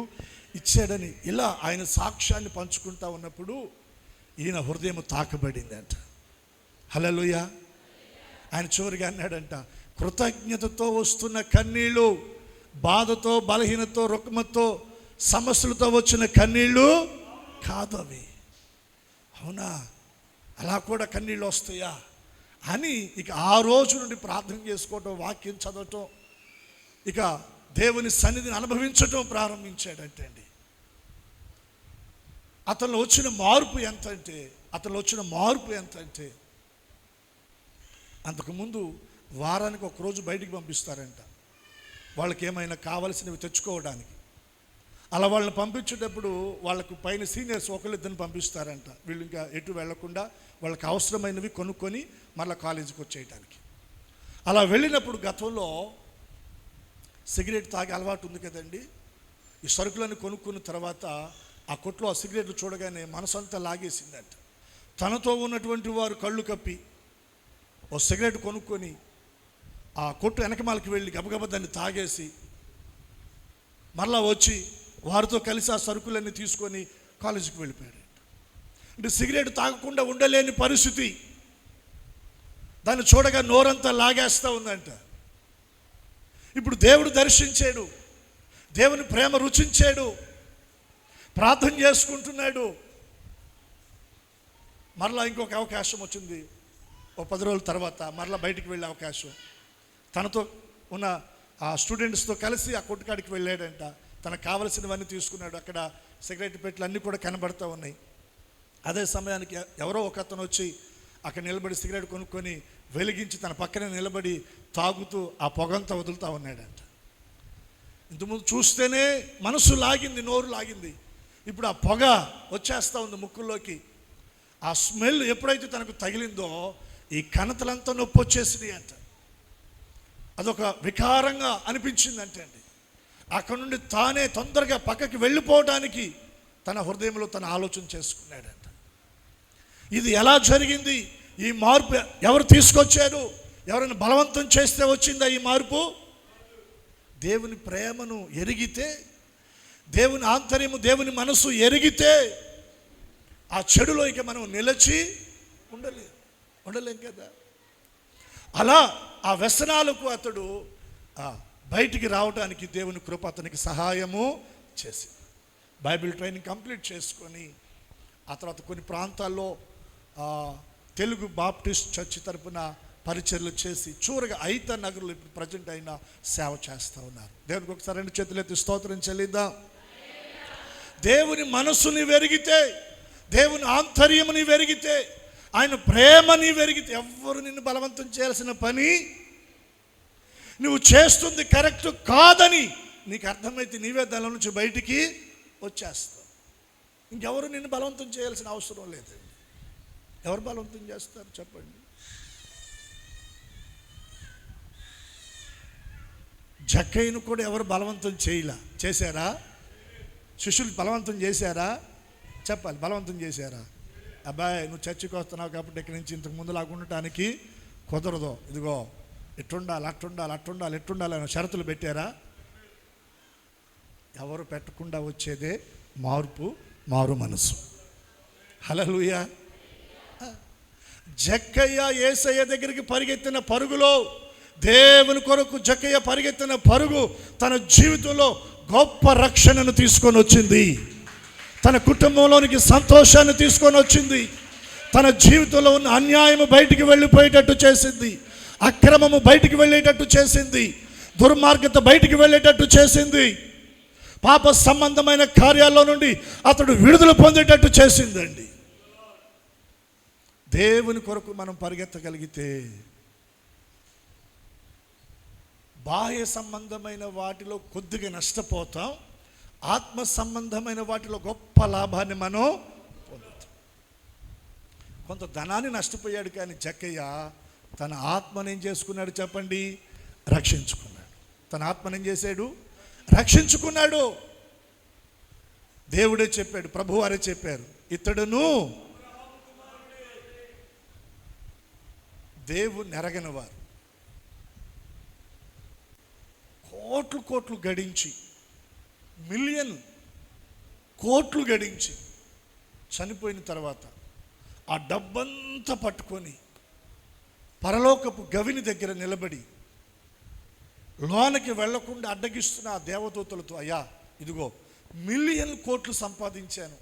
ఇచ్చాడని ఇలా ఆయన సాక్ష్యాన్ని పంచుకుంటా ఉన్నప్పుడు ఈయన హృదయం తాకబడిందంట. హల్లెలూయా. ఆయన చివరిగా అన్నాడంట, కృతజ్ఞతతో వస్తున్న కన్నీళ్ళు, బాధతో, బలహీనతో, రుగ్మతో, సమస్యలతో వచ్చిన కన్నీళ్ళు కాదు అవి. అవునా, అలా కూడా కన్నీళ్ళు వస్తాయా అని ఇక ఆ రోజు నుండి ప్రార్థన చేసుకోవటం, వాక్యం చదవటం, ఇక దేవుని సన్నిధిని అనుభవించటం ప్రారంభించాడంటే అండి. అతనిలో వచ్చిన మార్పు ఎంత అంటే అంతకుముందు వారానికి ఒకరోజు బయటికి పంపిస్తారంట వాళ్ళకి ఏమైనా కావలసినవి తెచ్చుకోవడానికి. అలా వాళ్ళని పంపించేటప్పుడు వాళ్ళకు పైన సీనియర్స్ ఒకళ్ళిద్దరిని పంపిస్తారంట, వీళ్ళు ఇంకా ఎటు వెళ్లకుండా వాళ్ళకి అవసరమైనవి కొనుక్కొని మళ్ళీ కాలేజీకి వచ్చేయడానికి. అలా వెళ్ళినప్పుడు గతంలో సిగరెట్ తాగే అలవాటు ఉంది కదండి. ఈ సరుకులను కొనుక్కున్న తర్వాత ఆ కొట్లో ఆ సిగరెట్లు చూడగానే మనసంతా లాగేసిందంట. తనతో ఉన్నటువంటి వారు కళ్ళు కప్పి ఓ సిగరెట్ కొనుక్కొని ఆ కొట్టు వెనకమాలకి వెళ్ళి గబగబ దాన్ని తాగేసి మరలా వచ్చి వారితో కలిసి ఆ సరుకులన్నీ తీసుకొని కాలేజీకి వెళ్ళిపోయాడు. అంటే సిగరెట్ తాగకుండా ఉండలేని పరిస్థితి, దాన్ని చూడగా నోరంతా లాగేస్తూ ఉందంట. ఇప్పుడు దేవుడు దర్శించాడు, దేవుని ప్రేమ రుచించాడు, ప్రార్థన చేసుకుంటున్నాడు. మరలా ఇంకొక అవకాశం వచ్చింది. ఓ 10 రోజుల తర్వాత మరలా బయటికి వెళ్ళే అవకాశం. తనతో ఉన్న ఆ స్టూడెంట్స్తో కలిసి ఆ కొట్టుకాడికి వెళ్ళాడంట. తనకు కావలసినవన్నీ తీసుకున్నాడు. అక్కడ సిగరెట్ పెట్టెలు అన్నీ కూడా కనబడుతూ ఉన్నాయి. అదే సమయానికి ఎవరో ఒక అతను వచ్చి అక్కడ నిలబడి సిగరెట్ కొనుక్కొని వెలిగించి తన పక్కనే నిలబడి తాగుతూ ఆ పొగంతా వదులుతూ ఉన్నాడంట. ఇంతకుముందు చూస్తేనే మనసు లాగింది, నోరు లాగింది. ఇప్పుడు ఆ పొగ వచ్చేస్తూ ఉంది ముక్కుల్లోకి. ఆ స్మెల్ ఎప్పుడైతే తనకు తగిలిందో ఈ కణతలంతా నొప్పి వచ్చేసింది అంట. అదొక వికారంగా అనిపించిందంటే అండి. అక్కడ నుండి తానే తొందరగా పక్కకి వెళ్ళిపోవడానికి తన హృదయంలో తన ఆలోచన చేసుకున్నాడంట. ఇది ఎలా జరిగింది? ఈ మార్పు ఎవరు తీసుకొచ్చారు? ఎవరైనా బలవంతం చేస్తే వచ్చిందా ఈ మార్పు? దేవుని ప్రేమను ఎరిగితే, దేవుని ఆంతర్యము, దేవుని మనసు ఎరిగితే ఆ చెడులో ఇక మనం నిలిచి ఉండలేం కదా. అలా ఆ వ్యసనాలకు అతడు బయటికి రావడానికి దేవుని కృప అతనికి సహాయము చేసింది. బైబిల్ ట్రైనింగ్ కంప్లీట్ చేసుకొని ఆ తర్వాత కొన్ని ప్రాంతాల్లో తెలుగు బాప్టిస్ట్ చర్చ్ తరపున పరిచర్లు చేసి చివరిగా ఐత నగర్లో ఇప్పుడు ప్రజెంట్ అయిన సేవ చేస్తూ ఉన్నారు. దేవునికి ఒకసారి 2 చేతులు ఎత్తి స్తోత్రం చెల్లిద్దాం. దేవుని మనస్సుని వెరిగితే, దేవుని ఆంతర్యము నీవు ఎరిగితే, ఆయన ప్రేమ నీవు ఎరిగితే, ఎవ్వరు నిన్ను బలవంతం చేయాల్సిన పని, నువ్వు చేస్తుంది కరెక్ట్ కాదని నీకు అర్థమైతే నీవే దాని నుంచి బయటికి వచ్చేస్తావు. ఇంకెవరు నిన్ను బలవంతం చేయాల్సిన అవసరం లేదండి. ఎవరు బలవంతం చేస్తారు చెప్పండి? జక్కయ్యను కూడా ఎవరు బలవంతం చేశారా? శిష్యులు బలవంతం చేశారా? చెప్పాలి, బలవంతం చేశారా? అబ్బాయి నువ్వు చర్చికి వస్తున్నావు కాబట్టి ఇక్కడి నుంచి ఇంతకు ముందు లాగా ఉండటానికి కుదరదు, ఇదిగో ఎట్టుండాలి ఎట్టుండాలి అని షరతులు పెట్టారా? ఎవరు పెట్టకుండా వచ్చేదే మారు మనసు. హల్లెలూయా. జక్కయ్య యేసయ్య దగ్గరికి పరిగెత్తిన పరుగులో, దేవుని కొరకు జక్కయ్య పరిగెత్తిన పరుగు తన జీవితంలో గొప్ప రక్షణను తీసుకొని వచ్చింది. తన కుటుంబంలోనికి సంతోషాన్ని తీసుకొని వచ్చింది. తన జీవితంలో ఉన్న అన్యాయము బయటికి వెళ్ళిపోయేటట్టు చేసింది. అక్రమము బయటికి వెళ్ళేటట్టు చేసింది. దుర్మార్గత బయటికి వెళ్ళేటట్టు చేసింది. పాప సంబంధమైన కార్యాల్లో నుండి అతడు విడుదల పొందేటట్టు చేసిందండి. దేవుని కొరకు మనం పరిగెత్తగలిగితే బాహ్య సంబంధమైన వాటిలో కొద్దిగా నష్టపోతాం, ఆత్మ సంబంధమైన వాటిలో గొప్ప లాభాన్ని మనం పొందుతాం. కొంత ధనాన్ని నష్టపోయాడు, కానీ జక్కయ్య తన ఆత్మను ఏం చేసుకున్నాడు చెప్పండి? రక్షించుకున్నాడు. తన ఆత్మను ఏం చేశాడు? రక్షించుకున్నాడు. దేవుడే చెప్పాడు, ప్రభువారే చెప్పారు, ఇతడును దేవుని ఎరగని వారు కోట్లు గడించి, మిలియన్ కోట్లు గడించి చనిపోయిన తర్వాత ఆ డబ్బంతా పట్టుకొని పరలోకపు గవిని దగ్గర నిలబడి లోనికి వెళ్లకుండా అడ్డగిస్తున్న ఆ దేవదూతలతో, అయ్యా ఇదిగో మిలియన్ కోట్లు సంపాదించాను,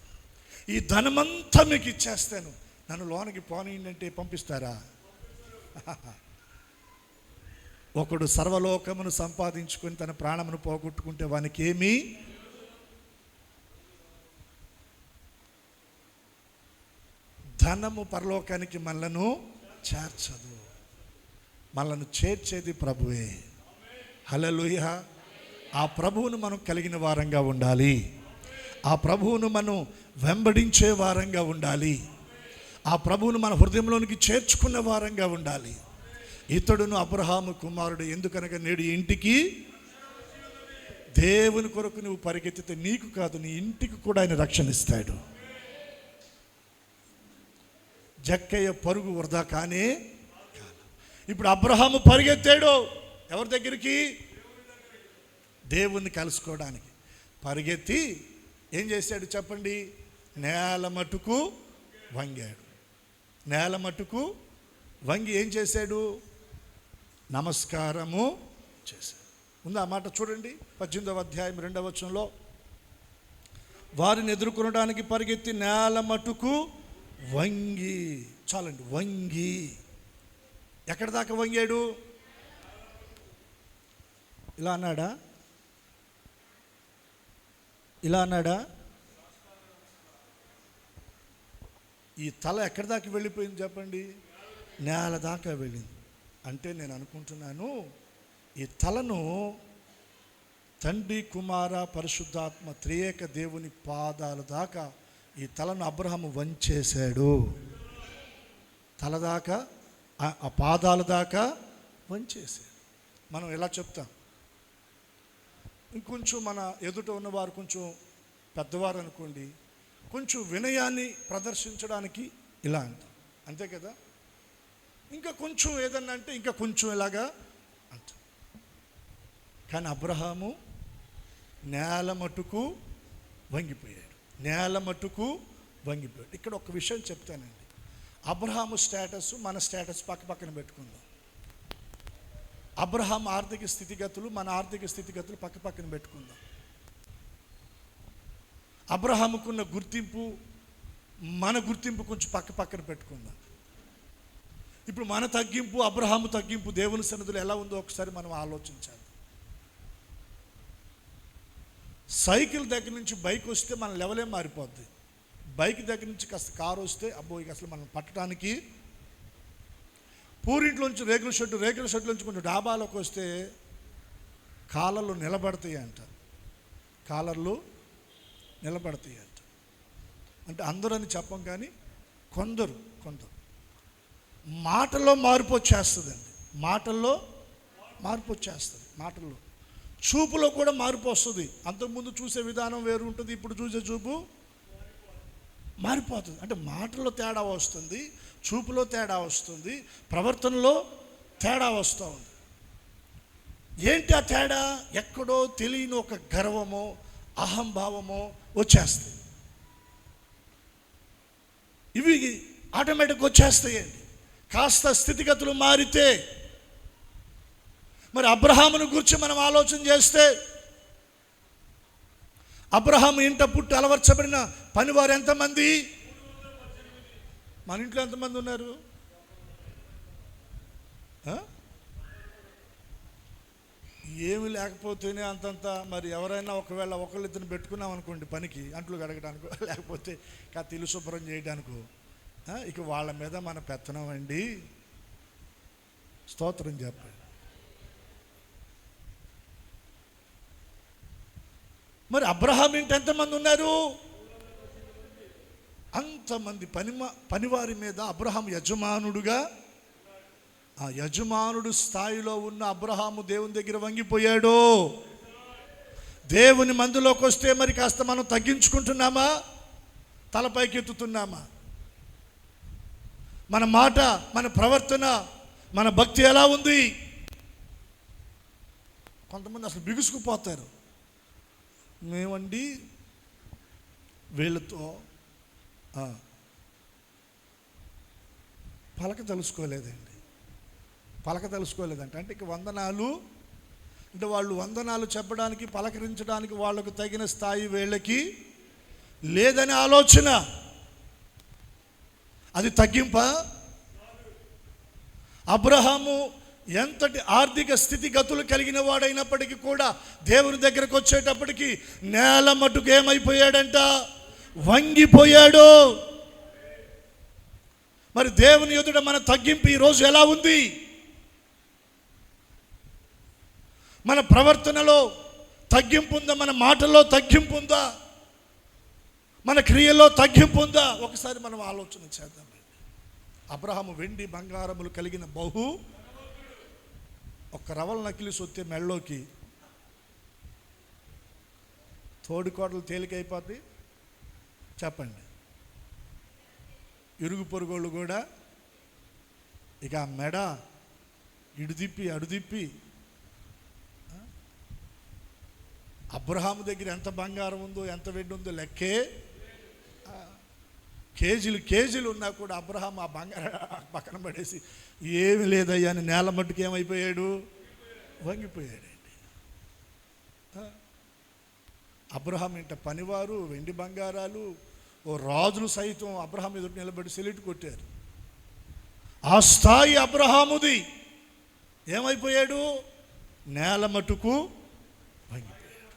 ఈ ధనమంతా మీకు ఇచ్చేస్తాను, నన్ను లోనికి పోనీయండి అంటే పంపిస్తారా? ఒకడు సర్వలోకమును సంపాదించుకొని తన ప్రాణమును పోగొట్టుకుంటే వానికి ఏమీ ధనము పరలోకానికి మనలను చేర్చదు. మనలను చేర్చేది ప్రభువే. హల్లెలూయా. ఆ ప్రభువును మనం కలిగిన వారంగా ఉండాలి. ఆ ప్రభువును మనం వెంబడించే వారంగా ఉండాలి. ఆ ప్రభువును మన హృదయంలోనికి చేర్చుకున్న వారంగా ఉండాలి. ఇతడును అబ్రహాము కుమారుడు, ఎందుకనగా నేడు ఇంటికి దేవుని కొరకు నువ్వు పరిగెత్తితే నీకు కాదు నీ ఇంటికి కూడా ఆయన రక్షణ ఇస్తాడు. జక్కయ్య పరుగు వృధా కానే. ఇప్పుడు అబ్రహాము పరిగెత్తాడు ఎవరి దగ్గరికి? దేవుణ్ణి కలుసుకోవడానికి. పరిగెత్తి ఏం చేశాడు చెప్పండి? నేల మట్టుకు వంగాడు. నేల మట్టుకు వంగి ఏం చేశాడు? నమస్కారము చేశాడు. ఉంది ఆ మాట చూడండి, 18వ అధ్యాయం 2వ వచనంలో, వారిని ఎదుర్కొనడానికి పరిగెత్తి నేల మట్టుకు వంగి. చాలండి, వంగి. ఎక్కడి దాకా వంగాడు? ఇలా అన్నాడా? ఇలా అన్నాడా? ఈ తల ఎక్కడి దాకా వెళ్ళిపోయింది చెప్పండి? నేల దాకా వెళ్ళింది. అంటే నేను అనుకుంటున్నాను, ఈ తలను తండ్రి కుమార పరిశుద్ధాత్మ త్రియేక దేవుని పాదాల దాకా ఈ తలను అబ్రహాము వంచేశాడు. తల దాకా, ఆ పాదాల దాకా వంచేశాడు. మనం ఎలా చెప్తాం? ఇంకొంచెం మన ఎదుట ఉన్నవారు కొంచెం పెద్దవారు అనుకోండి, కొంచెం వినయాన్ని ప్రదర్శించడానికి ఇలా అంటాం, అంతే కదా? ఇంకా కొంచెం ఏదన్నా అంటే ఇంకా కొంచెం ఇలాగా అంటాం. కానీ అబ్రహాము నేల మట్టుకు వంగిపోయాడు. నేల మట్టుకు వంగిపోయాడు. ఇక్కడ ఒక విషయం చెప్తానండి. అబ్రహాము స్టేటస్ మన స్టేటస్ పక్కన పెట్టుకుందాం. అబ్రహాం ఆర్థిక స్థితిగతులు మన ఆర్థిక స్థితిగతులు పక్కన పెట్టుకుందాం. అబ్రహాముకున్న గుర్తింపు మన గుర్తింపు కొంచెం పక్కన పెట్టుకుందాం. ఇప్పుడు మన తగ్గింపు అబ్రహాము తగ్గింపు దేవుని సన్నిధిలో ఎలా ఉందో ఒకసారి మనం ఆలోచించాలి. సైకిల్ దగ్గర నుంచి బైక్ వస్తే మన లెవెలే మారిపోద్ది. బైక్ దగ్గర నుంచి కాస్త కారు వస్తే అబ్బో ఇక అసలు మనం పట్టడానికి, పూరింట్లోంచి రేకుల షెడ్లోంచి కొంచెం డాబాలోకి వస్తే కాలర్లు నిలబడతాయి అంట. కాలర్లు నిలబడతాయి అంట. అంటే అందరని చెప్పం కానీ కొందరు మాటల్లో మార్పు వచ్చేస్తుందండి. మాటల్లో చూపులో కూడా మార్పు వస్తుంది. అంతకుముందు చూసే విధానం వేరు ఉంటుంది, ఇప్పుడు చూసే చూపు మారిపోతుంది. అంటే మాటల్లో తేడా వస్తుంది, చూపులో తేడా వస్తుంది, ప్రవర్తనలో తేడా వస్తూ ఉంది. ఏంటి ఆ తేడా? ఎక్కడో తెలియని ఒక గర్వమో అహంభావమో వచ్చేస్తాయి. ఇవి ఆటోమేటిక్గా వచ్చేస్తాయండి కాస్త స్థితిగతులు మారితే. మరి అబ్రహామును గురించి మనం ఆలోచన చేస్తే, అబ్రహాము ఇంట పుట్టి అలవర్చబడిన పనివారు ఎంతమంది? మన ఇంట్లో ఎంతమంది ఉన్నారు? ఏమి లేకపోతేనే అంతంత. మరి ఎవరైనా ఒకవేళ ఒకళ్ళిద్దరిని పెట్టుకున్నాం అనుకోండి పనికి, అంట్లు కడగడానికో లేకపోతే ఇల్లు శుభ్రం చేయడానికో, ఇక వాళ్ళ మీద మన పెత్తనం అండి. స్తోత్రం చెప్పండి. మరి అబ్రహాం ఇంటి ఎంతమంది ఉన్నారు? అంతమంది పనివారి మీద అబ్రహాం యజమానుడుగా, ఆ యజమానుడు స్థాయిలో ఉన్న అబ్రహాము దేవుని దగ్గర వంగిపోయాడు. దేవుని మందులోకి వస్తే మరి కాస్త మనం తగ్గించుకుంటున్నామా, తలపైకి ఎత్తుతున్నామా? మన మాట, మన ప్రవర్తన, మన భక్తి ఎలా ఉంది? కొంతమంది అసలు బిగుసుకుపోతారు. మేమండి వీళ్ళతో పలక తలుసుకోలేదంటే అంటే ఇక వందనాలు అంటే వాళ్ళు వందనాలు చెప్పడానికి, పలకరించడానికి వాళ్ళకు తగిన స్థాయి వీళ్ళకి లేదని ఆలోచన. అది తగ్గింప. అబ్రహాము ఎంతటి ఆర్థిక స్థితిగతులు కలిగిన వాడైనప్పటికీ కూడా దేవుని దగ్గరకు వచ్చేటప్పటికి నేల మట్టుకు ఏమైపోయాడంట? వంగిపోయాడు. మరి దేవుని ఎదుట మన తగ్గింపు ఈరోజు ఎలా ఉంది? మన ప్రవర్తనలో తగ్గింపు ఉందా? మన మాటల్లో తగ్గింపు ఉందా? మన క్రియల్లో తగ్గింపు ఉందా? ఒకసారి మనం ఆలోచన చేద్దాం. అబ్రహాము వెండి బంగారములు కలిగిన ఒక్క రవల నకిలీ సొత్తే మెళ్ళలోకి తోడుకోటలు తేలికైపోద్ది. చెప్పండి. ఇరుగు పొరుగోళ్ళు కూడా ఇక ఆ మెడ ఇడుదిప్పి అడుదిప్పి. అబ్రహాము దగ్గర ఎంత బంగారం ఉందో, ఎంత వెండి ఉందో లెక్కే. కేజీలు ఉన్నా కూడా అబ్రహాం ఆ బంగారం పక్కన పడేసి ఏమి లేదయ్యా అని నేల మట్టుకు ఏమైపోయాడు? వంగిపోయాడండి. అబ్రహాం ఇంట పనివారు, వెండి బంగారాలు, ఓ రాజులు సైతం అబ్రహాం ఎదుటి నిలబడి సెల్యూట్ కొట్టారు. ఆ స్థాయి అబ్రహాముది. ఏమైపోయాడు? నేల మట్టుకు వంగిపోయాడు.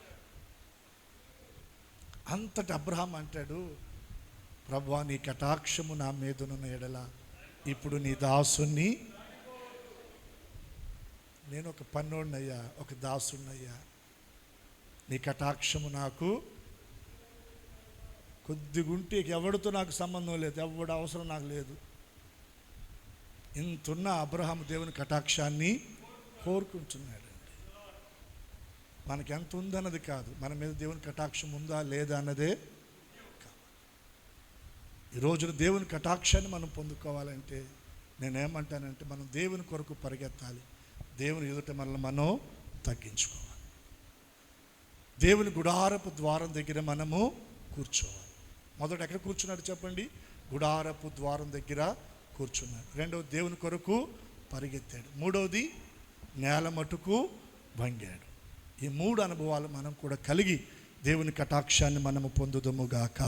అంతటి అబ్రహాం అంటాడు, ప్రభువా నీ కటాక్షము నా మీదనున్న ఎడల ఇప్పుడు నీ దాసుని, నేను ఒక పన్నోడినయ్యా, ఒక దాసున్నయ్యా, నీ కటాక్షము నాకు కొద్దిగుంటే ఎవడితో నాకు సంబంధం లేదు, ఎవడు అవసరం నాకు లేదు. ఇంతున్న అబ్రహాము దేవుని కటాక్షాన్ని కోరుకుంటున్నాడండి. మనకి ఎంత ఉందన్నది కాదు, మన మీద దేవుని కటాక్షం ఉందా లేదా అన్నదే. ఈ రోజున దేవుని కటాక్షాన్ని మనం పొందుకోవాలంటే నేనేమంటానంటే మనం దేవుని కొరకు పరిగెత్తాలి. దేవుని ఎదుట మనల్ని మనం తగ్గించుకోవాలి. దేవుని గుడారపు ద్వారం దగ్గర మనము కూర్చోవాలి. మొదట ఎక్కడ కూర్చున్నాడు చెప్పండి? గుడారపు ద్వారం దగ్గర కూర్చున్నాడు. రెండవది దేవుని కొరకు పరిగెత్తాడు. మూడవది నేల మటుకు వంగాడు. ఈ 3 అనుభవాలు మనం కూడా కలిగి దేవుని కటాక్షాన్ని మనము పొందుదముగాక.